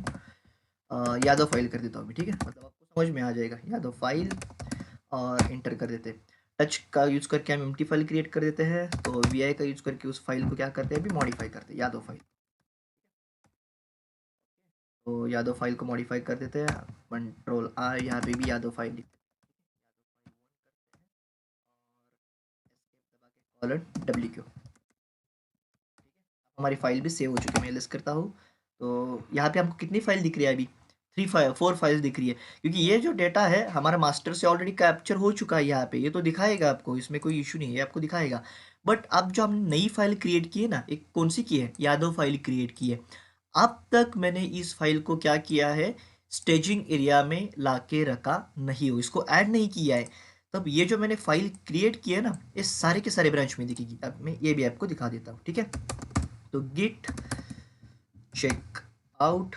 Yadav file कर देता हूँ अभी। ठीक है, मतलब आपको समझ में आ जाएगा। यादव फाइल और इंटर कर देते हैं। टच का यूज करके हम एम्प्टी फाइल क्रिएट कर देते हैं। तो वी आई का यूज करके उस फाइल को क्या करते हैं? अभी मॉडिफाई करते हैं, यादव फाइल। तो यादव फाइल को मॉडिफाई कर देते हैं। कंट्रोल आर, यहाँ पे भी यादव फाइल लिखते हैं, कॉलन डब्ल्यू क्यू। हमारी फाइल भी सेव हो चुकी है। मैं लिस्ट करता हूँ। तो यहाँ पे हमको कितनी फाइल दिख रही है अभी? फोर फाइल्स दिख रही है, क्योंकि ये जो डेटा है हमारा मास्टर से ऑलरेडी कैप्चर हो चुका है। यहाँ पे ये तो दिखाएगा आपको, इसमें कोई इशू नहीं है, आपको दिखाएगा। बट अब जो हमने नई फाइल क्रिएट की है ना, एक कौन सी की है? यादव फाइल क्रिएट की है। अब तक मैंने इस फाइल को क्या किया है? स्टेजिंग एरिया में लाके रखा नहीं हो, इसको ऐड नहीं किया है। तब ये जो मैंने फाइल क्रिएट की है ना, ये सारे के सारे ब्रांच में दिखेगी। अब मैं ये भी आपको दिखा देता हूँ। ठीक है, तो गिट चेक आउट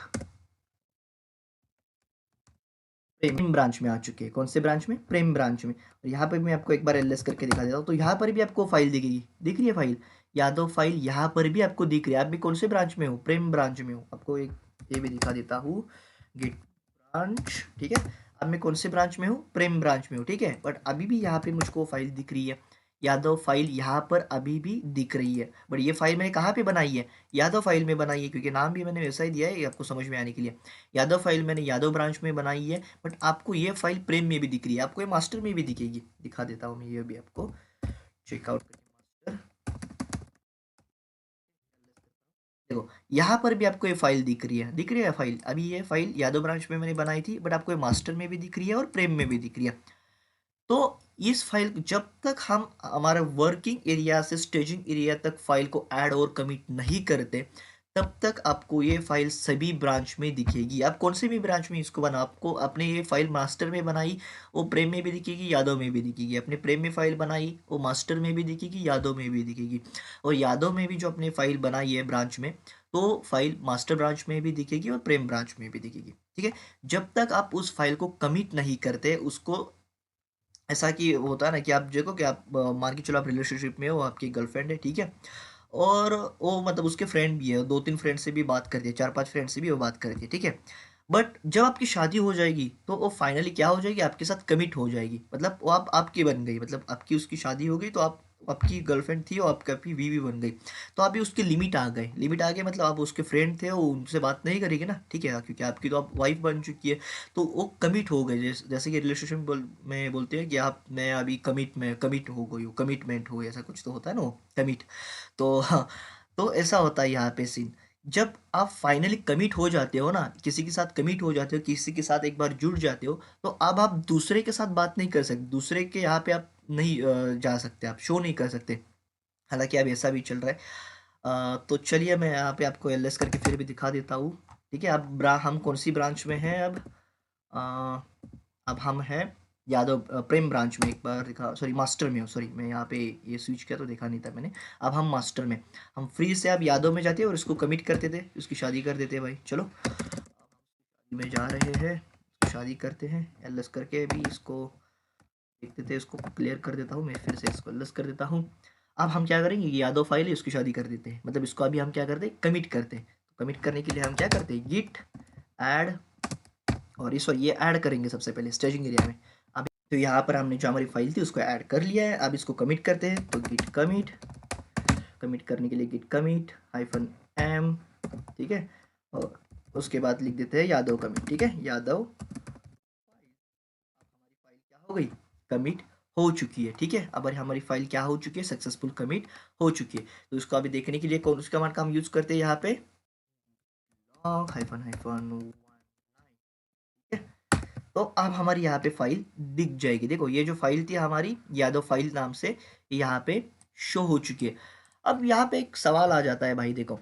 प्रेम ब्रांच में आ चुके हैं। कौन से ब्रांच में? प्रेम ब्रांच में। और यहाँ पे मैं आपको एक बार एलएस करके दिखा देता हूँ। तो यहाँ पर भी आपको फाइल दिखेगी, दिख रही है फाइल, यादव फाइल यहाँ पर भी आपको दिख रही है। आप भी कौन से ब्रांच में हो? प्रेम ब्रांच में हो। आपको एक ये भी दिखा देता हूँ, गिट ब्रांच। ठीक है, अब मैं कौन से ब्रांच में हूँ? प्रेम ब्रांच में हूँ। ठीक है, बट अभी भी यहाँ पे मुझको फाइल दिख रही है, यादव फाइल यहाँ पर अभी भी दिख रही है। बट ये फाइल मैंने कहाँ पे बनाई है? यादव फाइल में बनाई है, क्योंकि नाम भी मैंने वैसा ही दिया है आपको समझ में आने के लिए। यादव फाइल मैंने यादव ब्रांच में बनाई है, बट आपको ये फाइल प्रेम में भी दिख रही है, आपको ये मास्टर में भी दिखेगी। दिखा देता हूँ मैं ये भी आपको। चेकआउट करके मास्टर, देखो यहाँ पर भी आपको ये फाइल दिख रही है फाइल। अभी ये फाइल यादव ब्रांच में मैंने बनाई थी, बट आपको ये मास्टर में भी दिख रही है और प्रेम में भी दिख रही है। तो इस फाइल जब तक हम हमारे वर्किंग एरिया से स्टेजिंग एरिया तक फाइल को ऐड और कमिट नहीं करते, तब तक आपको ये फाइल सभी ब्रांच में दिखेगी। आप कौन से भी ब्रांच में इसको बना, आपको अपने ये फाइल मास्टर में बनाई वो प्रेम में भी दिखेगी, यादव में भी दिखेगी। अपने प्रेम में फाइल बनाई वो मास्टर में भी दिखेगी, यादव में भी दिखेगी। और यादव में भी जो अपने फाइल बनाई है ब्रांच में, तो फाइल मास्टर ब्रांच में भी दिखेगी और प्रेम ब्रांच में भी दिखेगी। ठीक है, जब तक आप उस फाइल को कमिट नहीं करते, उसको ऐसा कि होता है ना कि आप देखो कि आप मान के चलो आप रिलेशनशिप में हो, आपकी गर्लफ्रेंड है, ठीक है, और वो मतलब उसके फ्रेंड भी है, दो तीन फ्रेंड से भी बात करती है, चार पांच फ्रेंड से भी वो बात करती है, ठीक है। बट जब आपकी शादी हो जाएगी तो वो फाइनली क्या हो जाएगी, आपके साथ कमिट हो जाएगी। मतलब वो आप आपकी बन गई, मतलब आपकी उसकी शादी हो गई, तो आप आपकी गर्लफ्रेंड थी और आपकी बीवी बन गई। तो आप भी उसकी लिमिट आ गए, मतलब आप उसके फ्रेंड थे, वो उनसे बात नहीं करेगी ना, ठीक है, क्योंकि आपकी तो आप वाइफ बन चुकी है। तो वो कमिट हो गए, जैसे कि रिलेशनशिप में बोलते हैं कि आप मैं अभी कमिट हो गई हूँ, कमिटमेंट हो, ऐसा कुछ तो होता है ना वो कमिट। तो हाँ, तो ऐसा होता है यहाँ पे सीन। जब आप फाइनली कमिट हो जाते हो ना, किसी के साथ कमिट हो जाते हो, किसी के साथ एक बार जुड़ जाते हो, तो अब आप दूसरे के साथ बात नहीं कर सकते, दूसरे के यहाँ पे आप नहीं जा सकते, आप शो नहीं कर सकते। हालांकि अब ऐसा भी चल रहा है। तो चलिए मैं यहाँ पे आपको एलएस करके फिर भी दिखा देता हूँ। ठीक है, अब हम कौन सी ब्रांच में हैं अब? अ, अब हम हैं यादव प्रेम ब्रांच में। एक बार दिखा, सॉरी मास्टर में हो, सॉरी मैं यहाँ पे ये स्विच किया तो देखा नहीं था मैंने। अब हम मास्टर में, हम फ्री से अब यादव में जाते हैं और इसको कमिट करते थे, उसकी शादी कर देते हैं भाई। चलो शादी में जा रहे हैं, शादी करते हैं। एलएस करके भी इसको देखते थे, इसको क्लियर कर देता हूँ मैं, फिर से इसको एलएस कर देता हूँ। अब हम क्या करेंगे, ये यादव फाइल है, उसकी शादी कर देते हैं, मतलब इसको अभी हम क्या करते हैं, कमिट करते हैं। तो कमिट करने के लिए हम क्या करते हैं, गिट ऐड, और इस ये ऐड करेंगे सबसे पहले स्टेजिंग एरिया में। अब तो यहाँ पर हमने जो हमारी फाइल थी उसको ऐड कर लिया है। अब इसको कमिट करते हैं, तो गिट कमिट, कमिट करने के लिए गिट कमिट -m, ठीक है, और उसके बाद लिख देते हैं यादव कमिट। ठीक है, यादव हमारी फाइल क्या हो गई, कमिट हो चुकी है। ठीक है, अब हमारी फाइल क्या हो चुकी है, सक्सेसफुल कमिट हो चुकी है। तो इसको अभी देखने के लिए कौन सी कमांड का हम यूज करते हैं यहाँ पे, हाइफन हाइफन 1, तो अब हमारी यहाँ पे फाइल दिख जाएगी। देखो ये जो फाइल थी हमारी यादव फाइल नाम से, यहाँ पे शो हो चुकी है। अब यहाँ पे एक सवाल आ जाता है भाई, देखो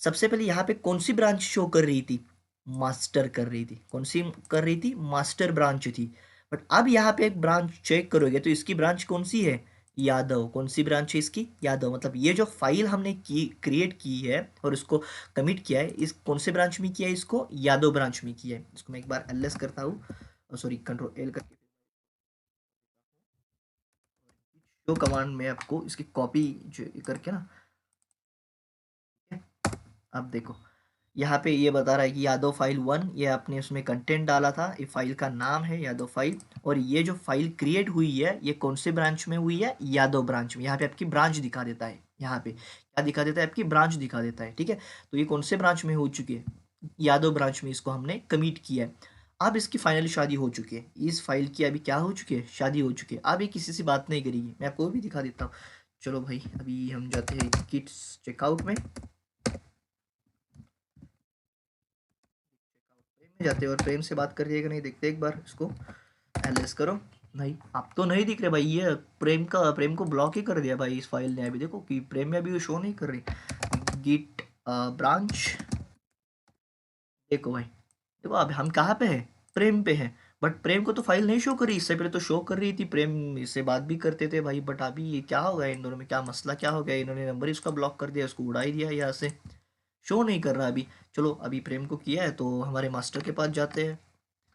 सबसे पहले यहाँ पे कौन सी ब्रांच शो कर रही थी, मास्टर कर रही थी। कौन सी कर रही थी, मास्टर ब्रांच थी। बट अब यहाँ पे एक ब्रांच चेक करोगे तो इसकी ब्रांच कौन सी है, यादव। कौन सी ब्रांच है इसकी, यादव। मतलब ये जो फाइल हमने की क्रिएट की है और इसको कमिट किया है, इस कौन से ब्रांच में किया है, इसको यादव ब्रांच में किया है। इसको मैं एक बार एलएस करता हूँ, सॉरी कंट्रोल एल करके जो कमांड में आपको इसकी कॉपी करके ना, अब देखो यहाँ पे ये बता रहा है कि यादव फाइल 1, ये आपने उसमें कंटेंट डाला था, ये फाइल का नाम है यादव फाइल। और ये जो फाइल क्रिएट हुई है ये कौन से ब्रांच में हुई है, यादव ब्रांच में। यहाँ पे आपकी ब्रांच दिखा देता है, यहाँ पे क्या दिखा देता है, आपकी ब्रांच दिखा देता है। ठीक है, तो ये कौन से ब्रांच में हो चुकी है, यादव ब्रांच में इसको हमने कमिट किया है। अब इसकी फाइनली शादी हो चुकी है, इस फाइल की अभी क्या हो चुकी है, शादी हो चुकी है। अब ये किसी से बात नहीं करेगी, मैं आपको भी दिखा देता हूँ। चलो भाई अभी हम जाते हैं किट्स चेकआउट में, प्रेम में जाते हैं और प्रेम से बात कर रही है कि नहीं देखते एक बार इसको एलएस करो। नहीं, आप तो नहीं दिख रहे भाई, ये प्रेम को ब्लॉक ही कर दिया भाई इस फाइल ने। अभी देखो कि प्रेम में अभी शो नहीं कर रही गिट ब्रांच। देखो भाई, देखो अब हम कहाँ पे हैं, प्रेम पे हैं। बट प्रेम को तो फाइल नहीं शो करी, इससे पहले तो शो कर रही थी, प्रेम इससे बात भी करते थे भाई। बट अभी ये क्या हो गया, इन दोनों में क्या मसला क्या हो गया, इन्होंने नंबर इसका ब्लॉक कर दिया, इसको उड़ा ही दिया यहाँ से, शो नहीं कर रहा अभी। चलो अभी प्रेम को किया है तो हमारे मास्टर के पास जाते हैं।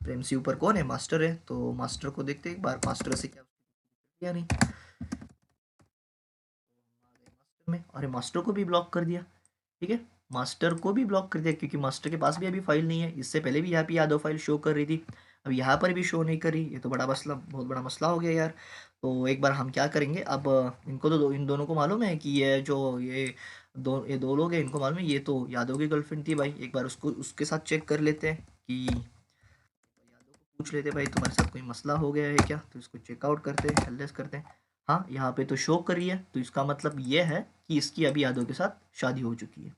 प्रेम से ऊपर कौन है, मास्टर है, तो मास्टर को देखते हैं एक बार, मास्टर से क्या किया नहीं। मास्टर में, अरे मास्टर को भी ब्लॉक कर दिया। ठीक है, मास्टर को भी ब्लॉक कर दिया क्योंकि मास्टर के पास भी अभी फाइल नहीं है। इससे पहले भी यहाँ पे यादव फाइल शो कर रही थी, अब यहाँ पर भी शो नहीं कर रही। ये तो बड़ा मसला, बहुत बड़ा मसला हो गया यार। तो एक बार हम क्या करेंगे अब, इनको तो इन दोनों को मालूम है कि ये दो लोग हैं, इनको मालूम है ये तो यादव की गर्लफ्रेंड थी भाई। एक बार उसको उसके साथ चेक कर लेते हैं कि, यादव को पूछ लेते हैं भाई तुम्हारे साथ कोई मसला हो गया है क्या। तो इसको चेकआउट करते हैं, एलएस करते हैं। हाँ, यहाँ पे तो शो कर रही है, तो इसका मतलब ये है कि इसकी अभी यादव के साथ शादी हो चुकी है।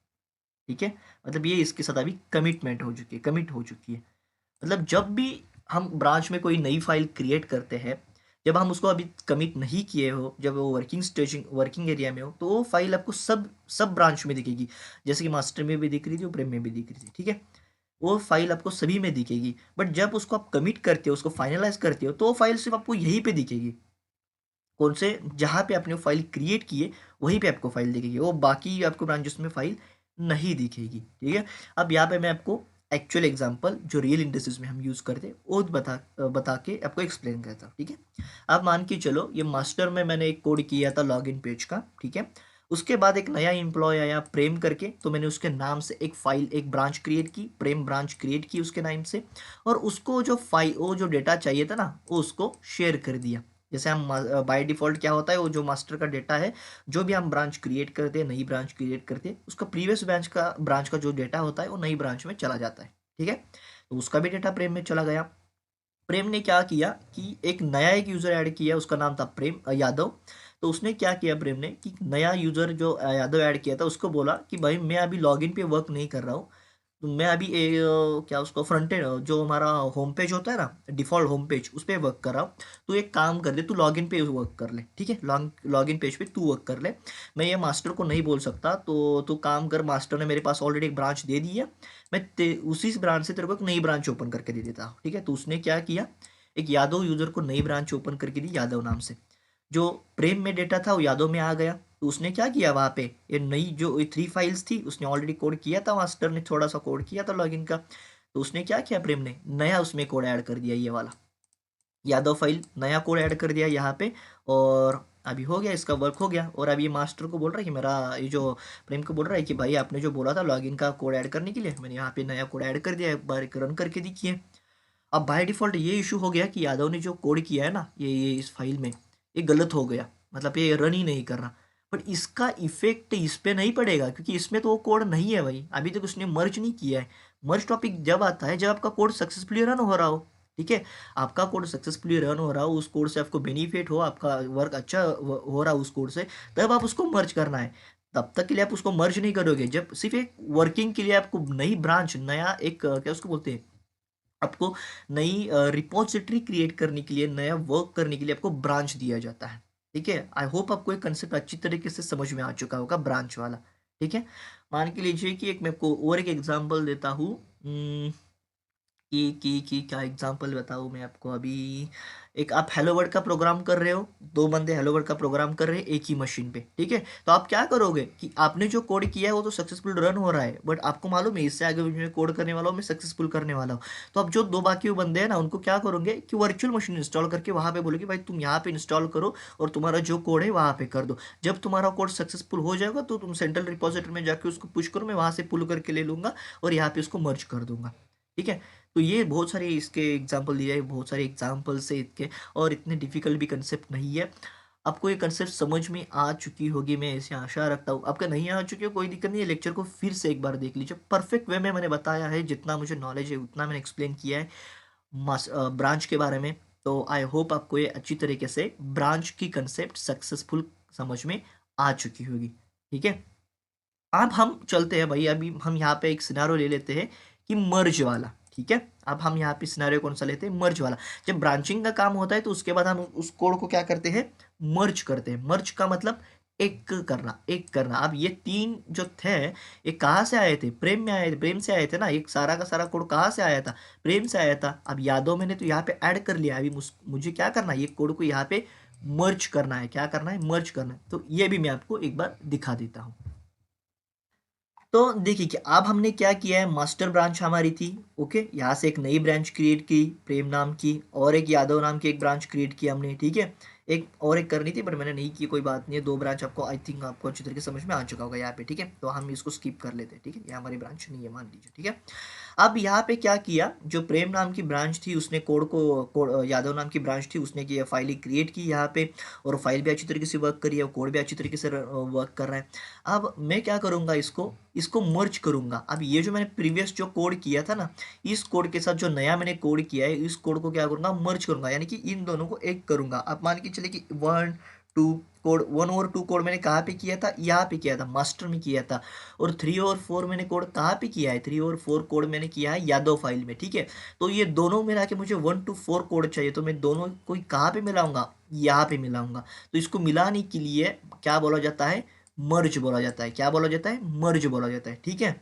ठीक है, मतलब ये इसके साथ अभी कमिटमेंट हो चुकी है, कमिट हो चुकी है। मतलब जब भी हम ब्रांच में कोई नई फाइल क्रिएट करते हैं, जब हम उसको अभी कमिट नहीं किए हो, जब वो वर्किंग एरिया में हो, तो वो फाइल आपको सब सब ब्रांच में दिखेगी। जैसे कि मास्टर में भी दिख रही थी, प्रेम में भी दिख रही थी। ठीक है, वो फाइल आपको सभी में दिखेगी, बट जब उसको आप कमिट करते हो, उसको फाइनलाइज करते हो, तो वो फाइल सिर्फ आपको यहीं पे दिखेगी। कौन से, जहाँ पे आपने वो फाइल क्रिएट की है वहीं पे आपको फाइल दिखेगी, वो बाकी आपको ब्रांचेस में फाइल नहीं दिखेगी। ठीक है, अब यहाँ पे मैं आपको एक्चुअल एग्जांपल जो रियल इंडस्ट्रीज में हम यूज़ करते हैं वो बता के आपको एक्सप्लेन करता हूँ। ठीक है, अब मान के चलो ये मास्टर में मैंने एक कोड किया था लॉगिन पेज का। ठीक है, उसके बाद एक नया एम्प्लॉय आया प्रेम करके, तो मैंने उसके नाम से एक फाइल, एक ब्रांच क्रिएट की, प्रेम ब्रांच क्रिएट की उसके नाम से, और उसको जो फाइल, वो जो डेटा चाहिए था ना, वो उसको शेयर कर दिया। जैसे हम बाय डिफ़ॉल्ट क्या होता है, वो जो मास्टर का डेटा है, जो भी हम ब्रांच क्रिएट करते हैं, नई ब्रांच क्रिएट करते हैं, उसका प्रीवियस ब्रांच का जो डेटा होता है वो नई ब्रांच में चला जाता है। ठीक है, तो उसका भी डेटा प्रेम में चला गया। प्रेम ने क्या किया कि एक यूज़र ऐड किया, उसका नाम था प्रेम यादव। तो उसने क्या किया प्रेम ने कि नया यूज़र जो यादव ऐड किया था, उसको बोला कि भाई मैं अभी लॉगिन पे वर्क नहीं कर रहा हूँ, तो मैं अभी क्या उसको फ्रंट एंड, जो हमारा होम पेज होता है ना, डिफ़ॉल्ट होम पेज, उस पे वर्क कर रहा हूँ। तो एक काम कर दे, तू लॉगिन पे वर्क कर ले। ठीक है, लॉगिन पेज पे तू वर्क कर ले, मैं ये मास्टर को नहीं बोल सकता, तो तू काम कर, मास्टर ने मेरे पास ऑलरेडी एक ब्रांच दे दी है, मैं उसी ब्रांच से तेरे को एक नई ब्रांच ओपन करके दे देता हूँ। ठीक है, तो उसने क्या किया, एक यादव यूज़र को नई ब्रांच ओपन करके दी यादव नाम से। जो प्रेम में डेटा था वो यादव में आ गया, तो उसने क्या किया, वहाँ पे ये नई जो 3 फाइल्स थी, उसने ऑलरेडी कोड किया था, मास्टर ने थोड़ा सा कोड किया था लॉगिन का, तो उसने क्या किया, प्रेम ने नया उसमें कोड ऐड कर दिया, ये वाला यादव फाइल नया कोड ऐड कर दिया यहाँ पे। और अभी हो गया, इसका वर्क हो गया। और अभी ये मास्टर को बोल रहा है कि मेरा, ये जो प्रेम को बोल रहा है कि भाई आपने जो बोला था लॉगिन का कोड ऐड करने के लिए, मैंने यहाँ पे नया कोड ऐड कर दिया, एक बार रन करके देखिए। अब बाय डिफ़ॉल्ट ये इशू हो गया कि यादव ने जो कोड किया है ना, ये इस फाइल में, ये गलत हो गया, मतलब ये रन ही नहीं कर रहा। बट इसका इफेक्ट इस पे नहीं पड़ेगा, क्योंकि इसमें तो वो कोड नहीं है भाई, अभी तक उसने मर्ज नहीं किया है। मर्ज टॉपिक जब आता है जब आपका कोड सक्सेसफुली रन हो रहा हो। ठीक है, आपका कोड सक्सेसफुली रन हो रहा हो, उस कोड से आपको बेनिफिट हो, आपका वर्क अच्छा हो रहा हो उस कोड से, तब आप उसको मर्ज करना है। तब तक के लिए आप उसको मर्ज नहीं करोगे जब सिर्फ एक वर्किंग के लिए आपको नई ब्रांच, नया एक क्या उसको बोलते हैं, आपको नई रिपॉजिटरी क्रिएट करने के लिए, नया वर्क करने के लिए आपको ब्रांच दिया जाता है। ठीक है, आई होप आपको ये कंसेप्ट अच्छी तरीके से समझ में आ चुका होगा, ब्रांच वाला। ठीक है, मान के लीजिए कि एक मैं आपको और एक एग्जांपल देता हूँ। कि क्या एग्जांपल बताऊँ मैं आपको अभी। एक आप हेलो वर्ड का प्रोग्राम कर रहे हो, दो बंदे हेलो वर्ड का प्रोग्राम कर रहे हैं एक ही मशीन पे। ठीक है, तो आप क्या करोगे कि आपने जो कोड किया है वो तो सक्सेसफुल रन हो रहा है, बट आपको मालूम है इससे आगे मैं कोड करने वाला हूँ, मैं सक्सेसफुल करने वाला हूँ। तो अब जो दो बाकी वो बंदे हैं ना, उनको क्या करोगे कि वर्चुअल मशीन इंस्टॉल करके वहाँ पे बोलोगे भाई तुम यहाँ पे इंस्टॉल करो, और तुम्हारा जो कोड है वहाँ पे कर दो। जब तुम्हारा कोड सक्सेसफुल हो जाएगा तो तुम सेंट्रल रिपोजिटरी में जाके उसको पुश करो, मैं वहाँ से पुल करके ले लूँगा और यहाँ पे उसको मर्ज कर दूंगा। ठीक है, तो ये बहुत सारे इसके एग्जांपल दिए हैं, बहुत सारे एग्जांपल्स है इसके, और इतने डिफिकल्ट भी कंसेप्ट नहीं है। आपको ये कंसेप्ट समझ में आ चुकी होगी, मैं ऐसी आशा रखता हूँ। आपका नहीं आ चुकी हो कोई दिक्कत नहीं है, लेक्चर को फिर से एक बार देख लीजिए, परफेक्ट वे में मैंने बताया है, जितना मुझे नॉलेज है उतना मैंने एक्सप्लेन किया है ब्रांच के बारे में। तो आई होप आपको ये अच्छी तरीके से ब्रांच की कंसेप्ट सक्सेसफुल समझ में आ चुकी होगी। ठीक है, अब हम चलते हैं भाई, अभी हम यहाँ पे एक सिनारियो ले लेते हैं कि मर्ज वाला। ठीक है, अब हम यहाँ पे सिनारियो कौन सा लेते हैं, मर्ज वाला। जब ब्रांचिंग का काम होता है तो उसके बाद हम उस कोड को क्या करते हैं, मर्ज करते हैं। मर्ज का मतलब एक करना, एक करना। अब ये तीन जो थे, ये कहाँ से आए थे, प्रेम में आए थे, प्रेम से आए थे ना, एक सारा का सारा कोड कहाँ से आया था, प्रेम से आया था। अब यादव मैंने तो यहाँ पे ऐड कर लिया, अभी मुझे क्या करना है, ये कोड को यहाँ पे मर्ज करना है। क्या करना है, मर्ज करना है। तो ये भी मैं आपको एक बार दिखा देता हूँ। तो देखिए कि अब हमने क्या किया है, मास्टर ब्रांच हमारी थी। ओके, यहाँ से एक नई ब्रांच क्रिएट की प्रेम नाम की, और एक यादव नाम की एक ब्रांच क्रिएट की हमने। ठीक है, एक और एक करनी थी पर मैंने नहीं की, कोई बात नहीं है। दो ब्रांच आपको, आई थिंक आपको अच्छी तरीके से समझ में आ चुका होगा यहाँ पे। ठीक है, तो हम इसको स्किप कर लेते हैं। ठीक है, ये हमारी ब्रांच नहीं है मान लीजिए। ठीक है, अब यहाँ पे क्या किया, जो प्रेम नाम की ब्रांच थी उसने यादव नाम की ब्रांच थी उसने की फाइल क्रिएट की यहाँ पे, और फाइल भी अच्छी तरीके से वर्क करी है, कोड भी अच्छी तरीके से वर्क कर रहा है। अब मैं क्या करूँगा, इसको इसको मर्ज करूँगा। अब ये जो मैंने प्रीवियस जो कोड किया था ना, इस कोड के साथ जो नया मैंने कोड किया है, इस कोड को क्या करूँगा, मर्ज करूँगा, यानी कि इन दोनों को एक करूँगा। अब मान के चले कि 1 कोड 1 और 2 कोड मैंने कहाँ पे किया था, यहाँ पे किया था, मास्टर में किया था। और 3 और 4 मैंने कोड कहाँ पे किया है, 3 और 4 कोड मैंने किया है यादव फाइल में, ठीक है। तो ये दोनों मिला के मुझे 1 to 4 कोड चाहिए, तो मैं दोनों को कहाँ पे मिलाऊंगा, यहाँ पे मिलाऊंगा। तो इसको मिलाने के लिए क्या बोला जाता है, मर्ज बोला जाता है। क्या बोला जाता है, मर्ज बोला जाता है, ठीक है।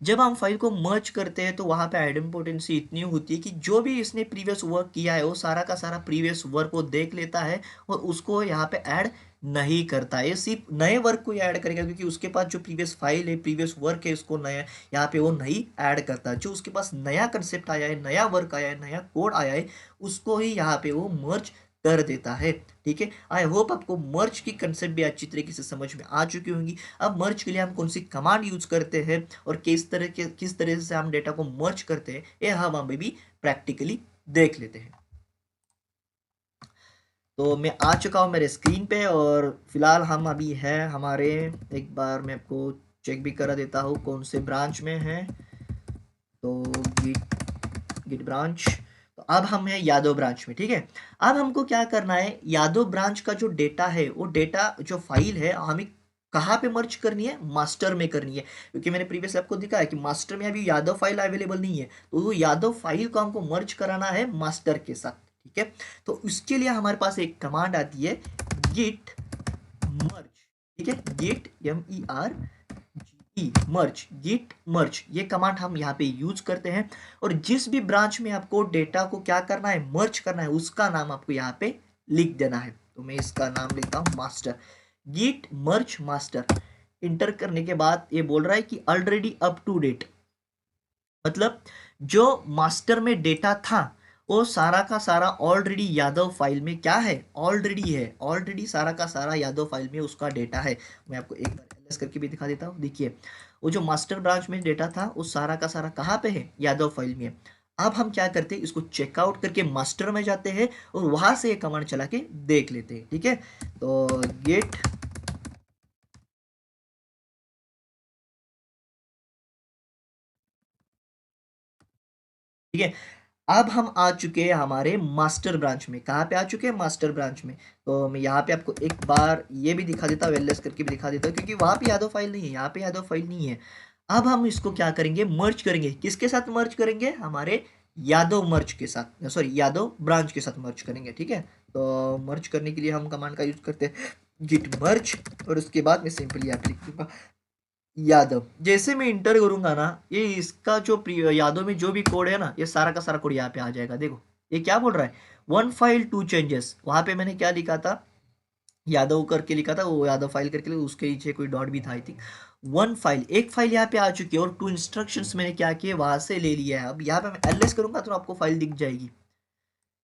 जब हम फाइल को मर्ज करते हैं तो वहाँ पे आइडेंटिटी इतनी होती है कि जो भी इसने प्रीवियस वर्क किया है वो सारा का सारा प्रीवियस वर्क को देख लेता है और उसको यहाँ पे ऐड नहीं करता है। ये सिर्फ नए वर्क को ऐड करेगा, क्योंकि उसके पास जो प्रीवियस फाइल है, प्रीवियस वर्क है, उसको नया यहाँ पे वो नहीं ऐड करता। जो उसके पास नया कंसेप्ट आया है, नया वर्क आया है, नया कोड आया है, उसको ही यहाँ पे वो मर्ज कर देता है, ठीक है। आई होप आपको मर्ज की कंसेप्ट भी अच्छी तरीके से समझ में आ चुकी होंगी। अब मर्ज के लिए हम कौन सी कमांड यूज करते हैं और किस तरह से हम डेटा को मर्ज करते हैं, ये हम अभी भी प्रैक्टिकली देख लेते हैं। तो मैं आ चुका हूँ मेरे स्क्रीन पे और फिलहाल हम अभी है हमारे, एक बार मैं आपको चेक भी करा देता हूँ कौन से ब्रांच में है। तो गिट ब्रांच, तो अब हम हैं यादव ब्रांच में, ठीक है। अब हमको क्या करना है, यादव ब्रांच का जो डेटा है, वो डेटा जो फाइल है हमें कहाँ पे मर्ज करनी है, मास्टर में करनी है। क्योंकि मैंने प्रीवियस आपको दिखा है कि मास्टर में अभी यादव फाइल अवेलेबल नहीं है, तो वो यादव फाइल को हमको मर्ज कराना है मास्टर के साथ, ठीक है। तो उसके लिए हमारे पास एक कमांड आती है गिट मर्ज, ठीक है, गिट मर्ज, गिट मर्ज, ये कमांड हम यहाँ पे यूज करते हैं। और जिस भी ब्रांच में आपको डेटा को क्या करना है, मर्ज करना है, उसका नाम आपको यहाँ पे लिख देना है। तो मैं इसका नाम लिखता हूँ मास्टर, गिट मर्ज मास्टर। इंटर करने के बाद ये बोल रहा है कि ऑलरेडी अप टू डेट, मतलब जो मास्टर में डेटा था वो सारा का सारा ऑलरेडी यादव फाइल में क्या है, ऑलरेडी है, ऑलरेडी सारा का सारा यादव फाइल में उसका डेटा है। मैं आपको एक बार एलएस करके भी दिखा देता हूँ। देखिए वो जो मास्टर ब्रांच में डेटा था वो सारा का सारा कहाँ पे है, यादव फाइल में। अब हम क्या करते हैं, इसको चेकआउट करके मास्टर में जाते हैं और वहां से ये कमांड चला के देख लेते हैं, ठीक है। तो गेट ठीक है। अब हम आ चुके हैं हमारे मास्टर ब्रांच में। कहाँ पे आ चुके हैं, मास्टर ब्रांच में। तो मैं यहाँ पे आपको एक बार ये भी दिखा देता हूँ, एलएस करके भी दिखा देता हूँ, क्योंकि वहाँ पे यादव फाइल नहीं है, यहाँ पे यादव फाइल नहीं है। अब हम इसको क्या करेंगे, मर्ज करेंगे। किसके साथ मर्ज करेंगे, हमारे यादव मर्ज के साथ, सॉरी यादव ब्रांच के साथ मर्ज करेंगे, ठीक है। तो मर्ज करने के लिए हम कमांड का यूज करते हैं गिट मर्ज, और उसके बाद मैं सिंपली यहाँ पे लिख दूंगा यादव। जैसे मैं इंटर करूंगा ना, ये इसका जो यादव में जो भी कोड है ना, ये सारा का सारा कोड यहाँ पे आ जाएगा। देखो ये क्या बोल रहा है, 1 फाइल 2 चेंजेस। वहां पे मैंने क्या लिखा था, यादव करके लिखा था, वो यादव फाइल करके उसके नीचे कोई डॉट भी था आई थिंक। 1 फाइल, एक फाइल यहाँ पे आ चुकी है और 2 इंस्ट्रक्शंस मैंने क्या किए, वहां से ले लिया है। अब यहाँ पे मैं एलएस करूंगा तो आपको फाइल दिख जाएगी,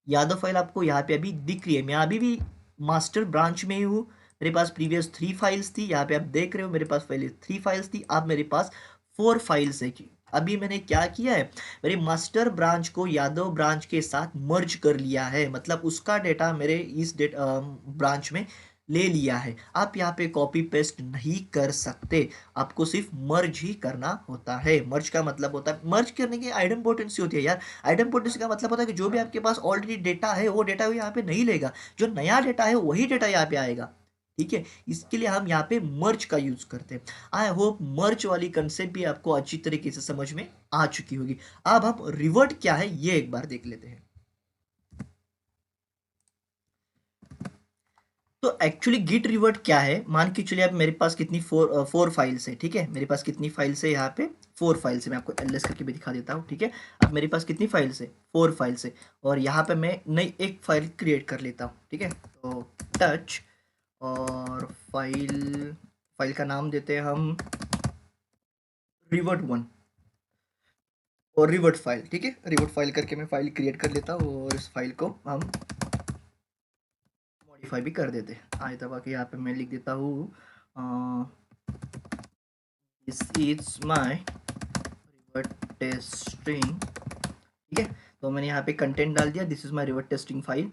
यादव फाइल आपको यहाँ पे अभी दिख रही है। मैं अभी भी मास्टर ब्रांच में ही हूँ। मेरे पास प्रीवियस 3 फाइल्स थी, यहाँ पे आप देख रहे हो मेरे पास पहले 3 फाइल्स थी, अब मेरे पास 4 फाइल्स है। अभी मैंने क्या किया है, मेरे मास्टर ब्रांच को यादव ब्रांच के साथ मर्ज कर लिया है, मतलब उसका डेटा मेरे इस ब्रांच में ले लिया है। आप यहाँ पे कॉपी पेस्ट नहीं कर सकते, आपको सिर्फ मर्ज ही करना होता है। मर्ज का मतलब होता है, मर्ज करने की आइडेंटिटी होती है यार। आइडेंटिटी का मतलब होता है कि जो भी आपके पास ऑलरेडी डेटा है वो डेटा यहाँ पे नहीं लेगा, जो नया डेटा है वही डेटा यहाँ पे आएगा, ठीक है। इसके लिए हम यहाँ पे मर्ज का यूज करते हैं। आई होप मर्ज वाली कंसेप्ट भी आपको अच्छी तरीके से समझ में आ चुकी होगी। अब हम रिवर्ट क्या है ये एक बार देख लेते हैं। तो एक्चुअली गिट रिवर्ट क्या है, मान के चलिए अब मेरे पास कितनी फोर फाइल्स है, ठीक है। मेरे पास कितनी फाइल्स है यहाँ पे, 4 फाइल्स है। मैं आपको एलएस करके भी दिखा देता हूँ, ठीक है। अब मेरे पास कितनी फाइल्स है, 4 फाइल्स है। और यहाँ पे मैं नई एक फाइल क्रिएट कर लेता हूँ, ठीक है। तो टच और फाइल, फाइल का नाम देते हैं हम रिवर्ट 1 और रिवर्ट फाइल, ठीक है। रिवर्ट फाइल करके मैं फाइल क्रिएट कर लेता हूँ और इस फाइल को हम मॉडिफाई भी कर देते हैं। आए तब आके यहाँ पे मैं लिख देता हूँ this is my revert testing, ठीक है। तो मैंने यहाँ पे कंटेंट डाल दिया, this is my revert testing file.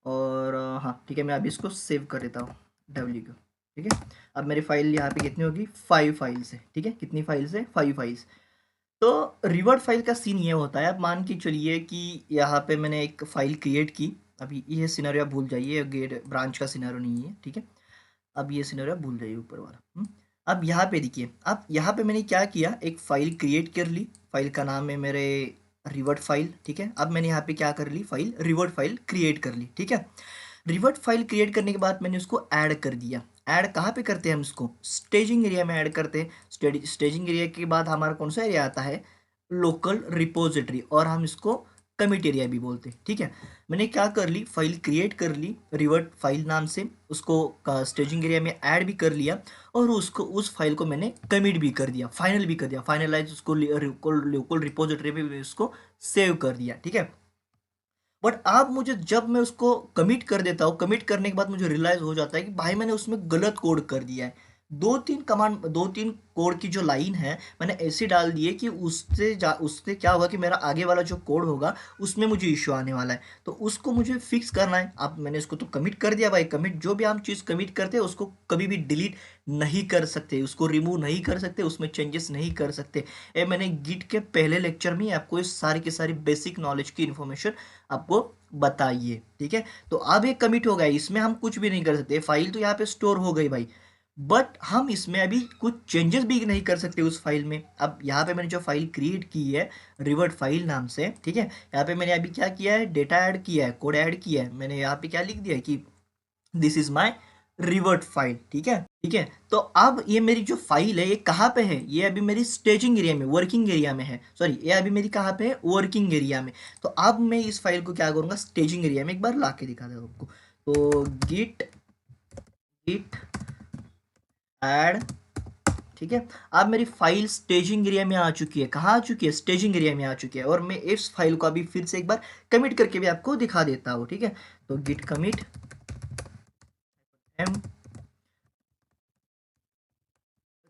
और हाँ ठीक है, मैं अभी इसको सेव कर देता हूँ डब्ल्यू को, ठीक है। अब मेरी फाइल यहाँ पे कितनी होगी, 5 फाइल्स है, ठीक है। कितनी फाइल्स है, 5 फाइल्स। तो रिवर्ट फाइल का सीन ये होता है, अब मान के चलिए कि यहाँ पे मैंने एक फाइल क्रिएट की, अभी ये सिनेरियो आप भूल जाइए, गेट ब्रांच का सिनेरियो नहीं है, ठीक है। अब ये सिनेरियो आप भूल जाइए ऊपर वाला। अब यहाँ पे देखिए, अब यहाँ पे मैंने क्या किया, एक फाइल क्रिएट कर ली, फाइल का नाम है मेरे रिवर्ट फाइल, ठीक है। अब मैंने यहाँ पे क्या कर ली, फाइल रिवर्ट फाइल क्रिएट कर ली, ठीक है। रिवर्ट फाइल क्रिएट करने के बाद मैंने उसको ऐड कर दिया। ऐड कहाँ पे करते हैं हम इसको, स्टेजिंग एरिया में ऐड करते हैं। स्टेजिंग एरिया के बाद हमारा कौन सा एरिया आता है, लोकल रिपोजिटरी, और हम इसको कमिट एरिया भी बोलते हैं, ठीक है। मैंने क्या कर ली, फाइल क्रिएट कर ली रिवर्ट फाइल नाम से, उसको स्टेजिंग एरिया में ऐड भी कर लिया, और उसको उस फाइल को मैंने कमिट भी कर दिया, फाइनल भी कर दिया, फाइनलाइज उसको लोकल रिपोजिटरी में भी उसको सेव कर दिया, ठीक है। बट अब मुझे, जब मैं उसको कमिट कर देता हूँ, कमिट करने के बाद मुझे रियलाइज हो जाता है कि भाई मैंने उसमें गलत कोड कर दिया है। दो तीन कोड की जो लाइन है मैंने ऐसे डाल दी है कि उससे क्या होगा कि मेरा आगे वाला जो कोड होगा उसमें मुझे इश्यू आने वाला है, तो उसको मुझे फिक्स करना है। अब मैंने इसको तो कमिट कर दिया भाई, कमिट जो भी हम चीज़ कमिट करते हैं उसको कभी भी डिलीट नहीं कर सकते, उसको रिमूव नहीं कर सकते, उसमें चेंजेस नहीं कर सकते। ये मैंने गिट के पहले लेक्चर में आपको इस सारी की सारी बेसिक नॉलेज की इन्फॉर्मेशन आपको बताइए, ठीक है। तो अब ये कमिट हो गया, इसमें हम कुछ भी नहीं कर सकते, फाइल तो यहाँ पे स्टोर हो गई भाई, बट हम इसमें अभी कुछ चेंजेस भी नहीं कर सकते उस फाइल में। अब यहाँ पे मैंने जो फाइल क्रिएट की है रिवर्ट फाइल नाम से, ठीक है, यहाँ पे मैंने अभी क्या किया है, डेटा ऐड किया है, कोड ऐड किया है, मैंने यहाँ पे क्या लिख दिया है कि this is my revert file, ठीक है, ठीक है। तो अब ये मेरी जो फाइल है ये कहाँ पे है, ये अभी मेरी स्टेजिंग एरिया में, वर्किंग एरिया में है, सॉरी ये अभी मेरी कहाँ पे है, वर्किंग एरिया में। तो अब मैं इस फाइल को क्या करूँगा, स्टेजिंग एरिया में एक बार ला के दिखा दूँ आपको। तो गिट गिट ऐड, ठीक है। अब मेरी फाइल स्टेजिंग एरिया में आ चुकी है, कहाँ आ चुकी है, स्टेजिंग एरिया में आ चुकी है, और मैं इस फाइल को अभी फिर से एक बार कमिट करके भी आपको दिखा देता हूँ, ठीक है। तो git commit M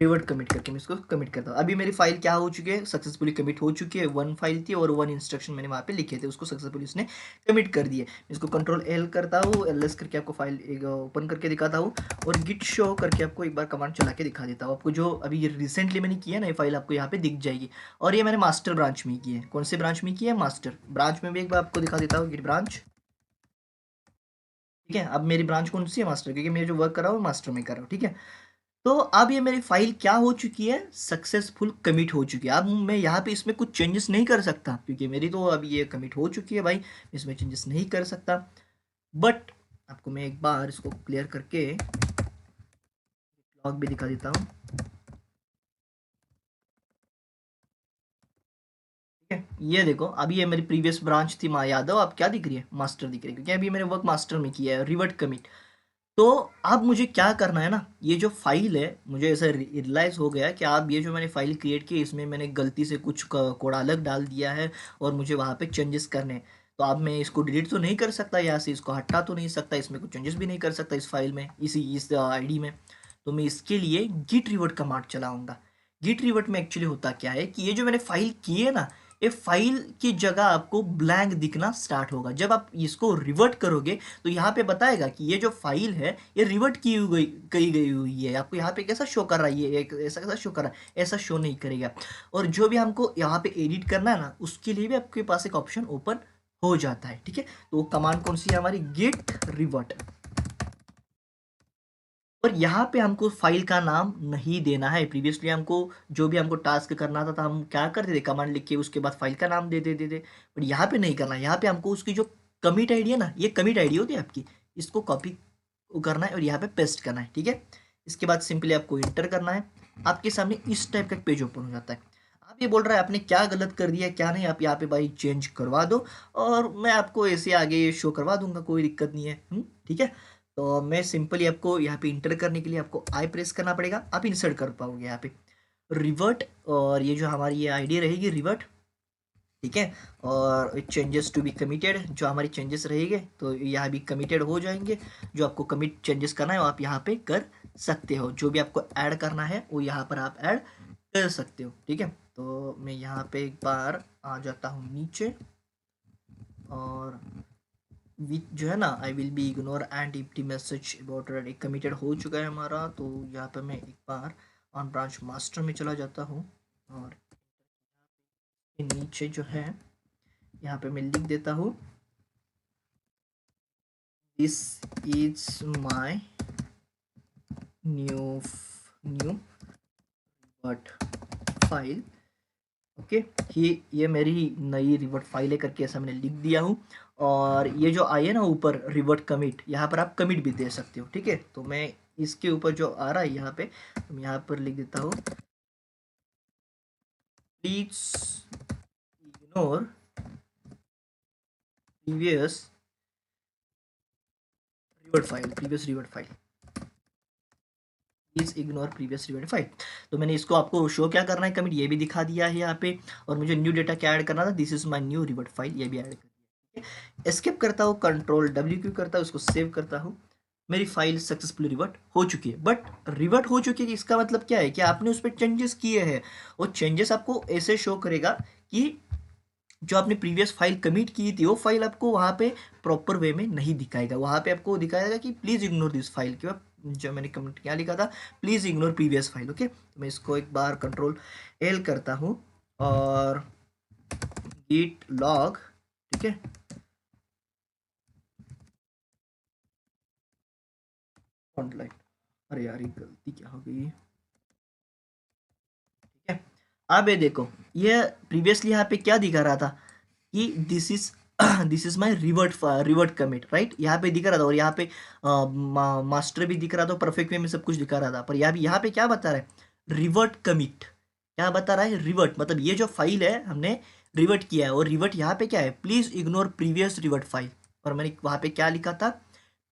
revert commit करके मैं इसको कमिट करता हूँ। अभी मेरी फाइल क्या हो चुकी है, सक्सेसफुली कमिट हो चुकी है। वन फाइल थी और वन इंस्ट्रक्शन मैंने वहाँ पे लिखे थे, उसको सक्सेसफुली उसने कमिट कर दिए। इसको कंट्रोल एल करता हूँ, एल एस करके आपको फाइल एक ओपन करके दिखाता हूँ, और गिट शो करके आपको एक बार कमांड चला के दिखा देता हूँ। आपको जो अभी ये रिसेंटली मैंने किया ना, ये फाइल आपको यहाँ पे दिख जाएगी, और ये मैंने मास्टर ब्रांच में की है। कौन से ब्रांच में की है, मास्टर ब्रांच में भी एक बार आपको दिखा देता हूँ, गिट ब्रांच, ठीक है। अब मेरी ब्रांच कौन सी है, मास्टर, क्योंकि मैं जो वर्क कर रहा हूँ मास्टर में कर रहा हूँ, ठीक है। तो अब ये मेरी फाइल क्या हो चुकी है, सक्सेसफुल कमिट हो चुकी है। अब मैं यहाँ पे इसमें कुछ चेंजेस नहीं कर सकता, क्योंकि मेरी तो अभी ये कमिट हो चुकी है भाई, इसमें चेंजेस नहीं कर सकता। बट आपको मैं एक बार इसको क्लियर करके लॉग भी दिखा देता हूँ, ठीक है। ये देखो, अभी ये मेरी प्रीवियस ब्रांच थी माँ यादव, अब क्या दिख रही है, मास्टर दिख रही है, क्योंकि अभी मैंने वर्क मास्टर में किया है, रिवर्ट कमिट। तो अब मुझे क्या करना है ना, ये जो फाइल है, मुझे ऐसा रियलाइज हो गया कि अब ये जो मैंने फाइल क्रिएट की इसमें मैंने गलती से कुछ कोड अलग डाल दिया है, और मुझे वहाँ पे चेंजेस करने हैं। तो अब मैं इसको डिलीट तो नहीं कर सकता, यहाँ से इसको हटा तो नहीं सकता, इसमें कुछ चेंजेस भी नहीं कर सकता इस फाइल में, इस आईडी में। तो मैं इसके लिए गिट रिवर्ट कमांड चलाऊंगा। गिट रिवर्ट में एक्चुअली होता क्या है कि ये जो मैंने फाइल की है ना, ये फाइल की जगह आपको ब्लैंक दिखना स्टार्ट होगा। जब आप इसको रिवर्ट करोगे तो यहाँ पे बताएगा कि ये जो फाइल है ये रिवर्ट की गई हुई है। आपको यहाँ पे कैसा शो कर रहा है, ये एक ऐसा कैसा शो कर रहा है, ऐसा शो नहीं करेगा। और जो भी हमको यहाँ पे एडिट करना है ना, उसके लिए भी आपके पास एक ऑप्शन ओपन हो जाता है, ठीक है। तो कमांड कौन सी है हमारी, गेट रिवर्ट। और यहाँ पे हमको फाइल का नाम नहीं देना है। प्रीवियसली हमको जो भी हमको टास्क करना था, तो हम क्या करते थे, कमांड लिख के उसके बाद फाइल का नाम दे देते थे। बट यहाँ पे नहीं करना, यहाँ पे हमको उसकी जो कमिट आईडी है ना, ये कमिट आईडी होती है आपकी, इसको कॉपी करना है और यहाँ पे पेस्ट करना है, ठीक है। इसके बाद सिंपली आपको इंटर करना है, आपके सामने इस टाइप का एक पेज ओपन हो जाता है। आप ये बोल रहा है आपने क्या गलत कर दिया क्या नहीं, आप यहाँ पे भाई चेंज करवा दो, और मैं आपको ऐसे आगे शो करवा दूंगा, कोई दिक्कत नहीं है, ठीक है। तो मैं सिंपली आपको यहाँ पे इंटर करने के लिए आपको आई प्रेस करना पड़ेगा, आप इंसर्ट कर पाओगे यहाँ पे रिवर्ट, और ये जो हमारी ये आईडी रहेगी रिवर्ट, ठीक है। और चेंजेस टू बी कमिटेड, जो हमारी चेंजेस रहेंगे तो यहाँ भी कमिटेड हो जाएंगे। जो आपको कमिट चेंजेस करना है वो आप यहाँ पे कर सकते हो, जो भी आपको ऐड करना है वो यहाँ पर आप ऐड कर सकते हो, ठीक है। तो मैं यहाँ पे एक बार आ जाता हूँ नीचे, और विच जो है ना, I will be ignore and empty message about already committed हो चुका है हमारा। तो यहाँ पे मैं एक बार ऑन ब्रांच मास्टर में चला जाता हूँ, और नीचे जो है यहाँ पे मैं लिख देता हूँ this is my new new revert file. Okay, ये मेरी नई रिवर्ट फाइल है करके ऐसा मैंने लिख दिया हूँ। और ये जो आई है ना ऊपर रिवर्ट कमिट, यहाँ पर आप कमिट भी दे सकते हो। ठीक है, तो मैं इसके ऊपर जो आ रहा है यहाँ पे, तो यहाँ पर लिख देता हूँ, please ignore previous revert file, please ignore previous revert file. तो मैंने इसको आपको शो क्या करना है कमिट, ये भी दिखा दिया है यहाँ पे। और मुझे न्यू डेटा क्या ऐड करना था, this is my new revert file, ये भी ऐड कर दिया। एस्केप करता हूँ, कंट्रोल डब्ल्यू क्यू करता हूँ, उसको सेव करता हूँ। मेरी फाइल सक्सेसफुली रिवर्ट हो चुकी है। बट रिवर्ट हो चुकी है इसका मतलब क्या है कि आपने उस पर चेंजेस किए हैं। वो चेंजेस आपको ऐसे शो करेगा कि जो आपने प्रीवियस फाइल कमिट की थी वो फाइल आपको वहाँ पे प्रॉपर वे में नहीं दिखाएगा। वहाँ पे आपको दिखाएगा कि प्लीज इग्नोर दिस फाइल के बाद जो मैंने कमिट क्या लिखा था, please ignore previous file. Okay, तो मैं इसको एक बार कंट्रोल एल करता हूँ और git log, ठीक है, ऑनलाइन, अरे यार ये गलती क्या हो गई। ठीक है, अब ये देखो, ये प्रीवियसली यहाँ पे क्या दिखा रहा था कि this is this is my revert commit, right, यहाँ पे दिख रहा था। और यहाँ पे मास्टर भी दिख रहा था, परफेक्ट वे में सब कुछ दिखा रहा था। पर यहाँ पे क्या बता रहा है, रिवर्ट कमिट। क्या बता रहा है, रिवर्ट, मतलब ये जो फाइल है हमने रिवर्ट किया है। और रिवर्ट यहाँ पे क्या है, please ignore previous revert file. और मैंने वहाँ पे क्या लिखा था,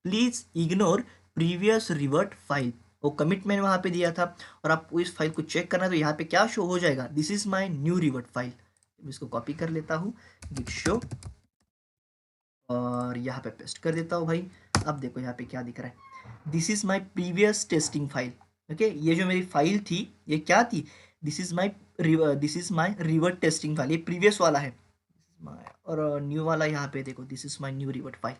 please ignore previous revert file. वो कमिट मैंने वहाँ पे दिया था। और आपको इस फाइल को चेक करना है तो यहाँ पे क्या शो हो जाएगा, this is my new revert file. मैं इसको कॉपी कर लेता हूँ, गिट शो, और यहाँ पे पेस्ट कर देता हूँ भाई। अब देखो यहाँ पे क्या दिख रहा है, this is my previous testing file. Okay, ये जो मेरी फाइल थी ये क्या थी, this is my revert testing file, ये प्रीवियस वाला है। और न्यू वाला यहाँ पे देखो, this is my new revert file.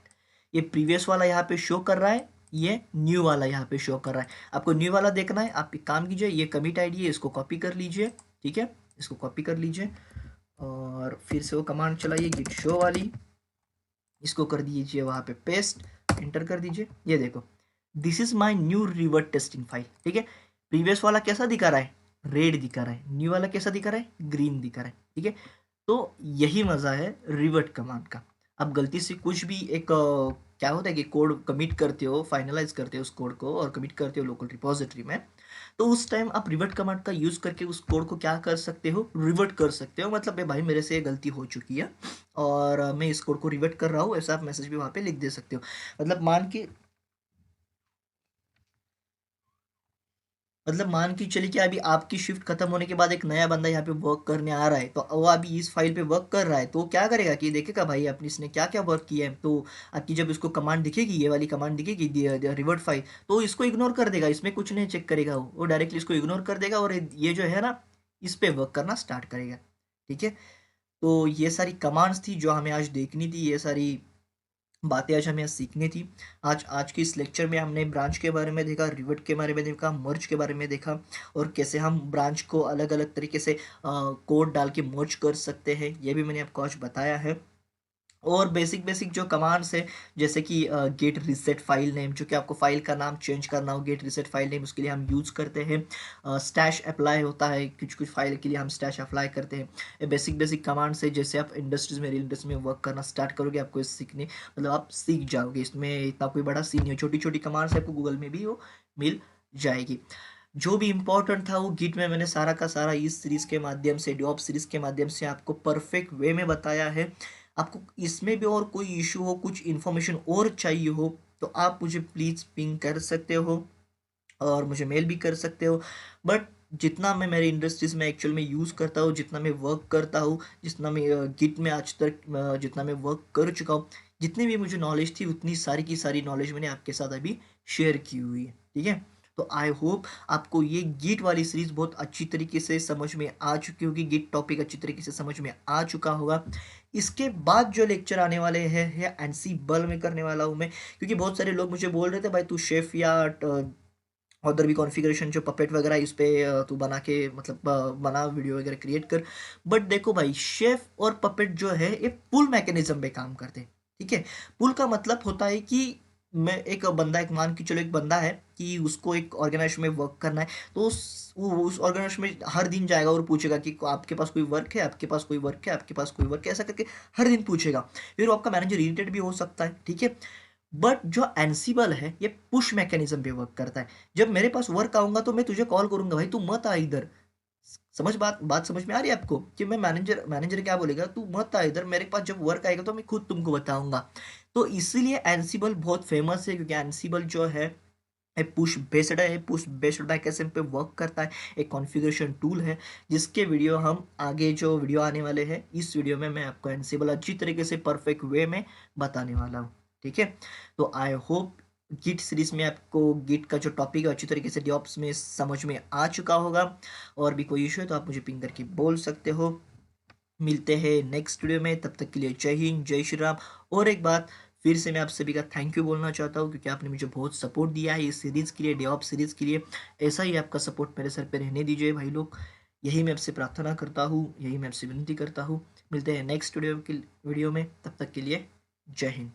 ये प्रीवियस वाला यहाँ पे शो कर रहा है, ये न्यू वाला यहाँ पे शो कर रहा है। आपको न्यू वाला देखना है, आप एक काम कीजिए, ये कमिट आईडी है, इसको कॉपी कर लीजिए। ठीक है, इसको कॉपी कर लीजिए और फिर से वो कमांड चलाइए गिट शो वाली, इसको कर दीजिए वहाँ पे पेस्ट, एंटर कर दीजिए। ये देखो, this is my new revert testing file. ठीक है, प्रीवियस वाला कैसा दिखा रहा है, रेड दिखा रहा है, न्यू वाला कैसा दिखा रहा है, ग्रीन दिखा रहा है। ठीक है, तो यही मजा है रिवर्ट कमांड का। आप गलती से कुछ भी एक क्या होता है कि कोड कमिट करते हो, फाइनलाइज करते हो उस कोड को और कमिट करते हो लोकल रिपोजिटरी में, तो उस टाइम आप रिवर्ट कमांड का यूज करके उस कोड को क्या कर सकते हो, रिवर्ट कर सकते हो। मतलब भाई मेरे से ये गलती हो चुकी है और मैं इस कोड को रिवर्ट कर रहा हूँ, ऐसा आप मैसेज भी वहाँ पे लिख दे सकते हो। मान के चलिए कि अभी आपकी शिफ्ट खत्म होने के बाद एक नया बंदा यहाँ पे वर्क करने आ रहा है, तो वो अभी इस फाइल पे वर्क कर रहा है, तो क्या करेगा कि देखेगा भाई अपनी इसने क्या क्या वर्क किया है। तो आपकी जब इसको कमांड दिखेगी, ये वाली कमांड दिखेगी रिवर्ट फाइल, तो इसको इग्नोर कर देगा, इसमें कुछ नहीं चेक करेगा, वो डायरेक्टली इसको इग्नोर कर देगा और ये जो है ना इस पे वर्क करना स्टार्ट करेगा। ठीक है, तो ये सारी कमांड्स थी जो हमें आज देखनी थी, ये सारी बातें आज हमें सीखनी थी। आज आज के इस लेक्चर में हमने ब्रांच के बारे में देखा, रिवर्ट के बारे में देखा, मर्ज के बारे में देखा, और कैसे हम ब्रांच को अलग अलग तरीके से कोड डाल के मर्ज कर सकते हैं, ये भी मैंने आपको आज बताया है। और बेसिक बेसिक जो कमांड्स है, जैसे कि गेट रिसेट फाइल नेम, जो कि आपको फाइल का नाम चेंज करना हो, गेट रिसेट फाइल नेम उसके लिए हम यूज़ करते हैं। स्टैश अप्लाई होता है, कुछ कुछ फाइल के लिए हम स्टैश अप्लाई करते हैं। ये बेसिक बेसिक कमांड्स है, जैसे आप इंडस्ट्रीज में, रियल इंडस्ट्री में वर्क करना स्टार्ट करोगे आपको इस सीखने, मतलब आप सीख जाओगे, इसमें इतना कोई बड़ा सीन नहीं है, छोटी छोटी कमांड्स आपको गूगल में भी वो मिल जाएगी। जो भी इंपॉर्टेंट था वो गिट में मैंने सारा का सारा इस सीरीज़ के माध्यम से, डॉप सीरीज़ के माध्यम से आपको परफेक्ट वे में बताया है। आपको इसमें भी और कोई इशू हो, कुछ इन्फॉर्मेशन और चाहिए हो, तो आप मुझे प्लीज़ पिंग कर सकते हो और मुझे मेल भी कर सकते हो। बट जितना मैं मेरे इंडस्ट्रीज़ में एक्चुअल में यूज़ करता हूँ, जितना मैं वर्क करता हूँ, जितना मैं गिट में आज तक जितना मैं वर्क कर चुका हूँ, जितनी भी मुझे नॉलेज थी उतनी सारी की सारी नॉलेज मैंने आपके साथ अभी शेयर की हुई है। ठीक है, तो आई होप आपको ये गिट वाली सीरीज बहुत अच्छी तरीके से समझ में आ चुकी होगी, गिट टॉपिक अच्छी तरीके से समझ में आ चुका होगा। इसके बाद जो लेक्चर आने वाले हैं है एनसीबल में करने वाला हूँ मैं, क्योंकि बहुत सारे लोग मुझे बोल रहे थे भाई तू शेफ या अदर भी कॉन्फ़िगरेशन जो पपेट वगैरह इस पे तू बना के मतलब बना वीडियो वगैरह क्रिएट कर। बट देखो भाई, शेफ और पपेट जो है ये पुल मैकेनिज्म पे काम करते हैं। ठीक है, पुल का मतलब होता है कि मैं एक बंदा, एक मान के चलो एक बंदा है कि उसको एक ऑर्गेनाइजेशन में वर्क करना है, तो उस ऑर्गेनाइजेशन में हर दिन जाएगा और पूछेगा कि आपके पास कोई वर्क है, आपके पास कोई वर्क है, आपके पास कोई वर्क है, ऐसा करके हर दिन पूछेगा। फिर वो आपका मैनेजर इरिटेट भी हो सकता है, ठीक है। बट जो एनसिबल है ये पुश मैकेनिज्म पे वर्क करता है। जब मेरे पास वर्क आऊंगा तो मैं तुझे कॉल करूंगा, भाई तू मत आ इधर। समझ बात बात समझ में आ रही है आपको कि मैं मैनेजर मैनेजर क्या बोलेगा, तू मत आ इधर, मेरे पास जब वर्क आएगा तो मैं खुद तुमको बताऊंगा। तो इसीलिए एनसिबल बहुत फेमस है, क्योंकि एनसिबल जो है पुश बेस्ड मैकेनिज्म पे वर्क करता है। एक कॉन्फ़िगरेशन टूल है जिसके वीडियो हम आगे जो वीडियो आने वाले हैं, इस वीडियो में मैं आपको एनसिबल अच्छी तरीके से परफेक्ट वे में बताने वाला हूँ, ठीक है। तो आई होप गिट सीरीज में आपको गिट का जो टॉपिक है अच्छी तरीके से डिओप्स में समझ में आ चुका होगा। और भी कोई इशू है तो आप मुझे पिंग करके बोल सकते हो। मिलते हैं नेक्स्ट वीडियो में, तब तक के लिए जय हिंद, जय श्री राम। और एक बात फिर से मैं आप सभी का थैंक यू बोलना चाहता हूँ, क्योंकि आपने मुझे बहुत सपोर्ट दिया है इस सीरीज़ के लिए, डेवॉप सीरीज़ के लिए। ऐसा ही आपका सपोर्ट मेरे सर पे रहने दीजिए भाई लोग, यही मैं आपसे प्रार्थना करता हूँ, यही मैं आपसे विनती करता हूँ। मिलते हैं नेक्स्ट वीडियो में, तब तक के लिए जय हिंद।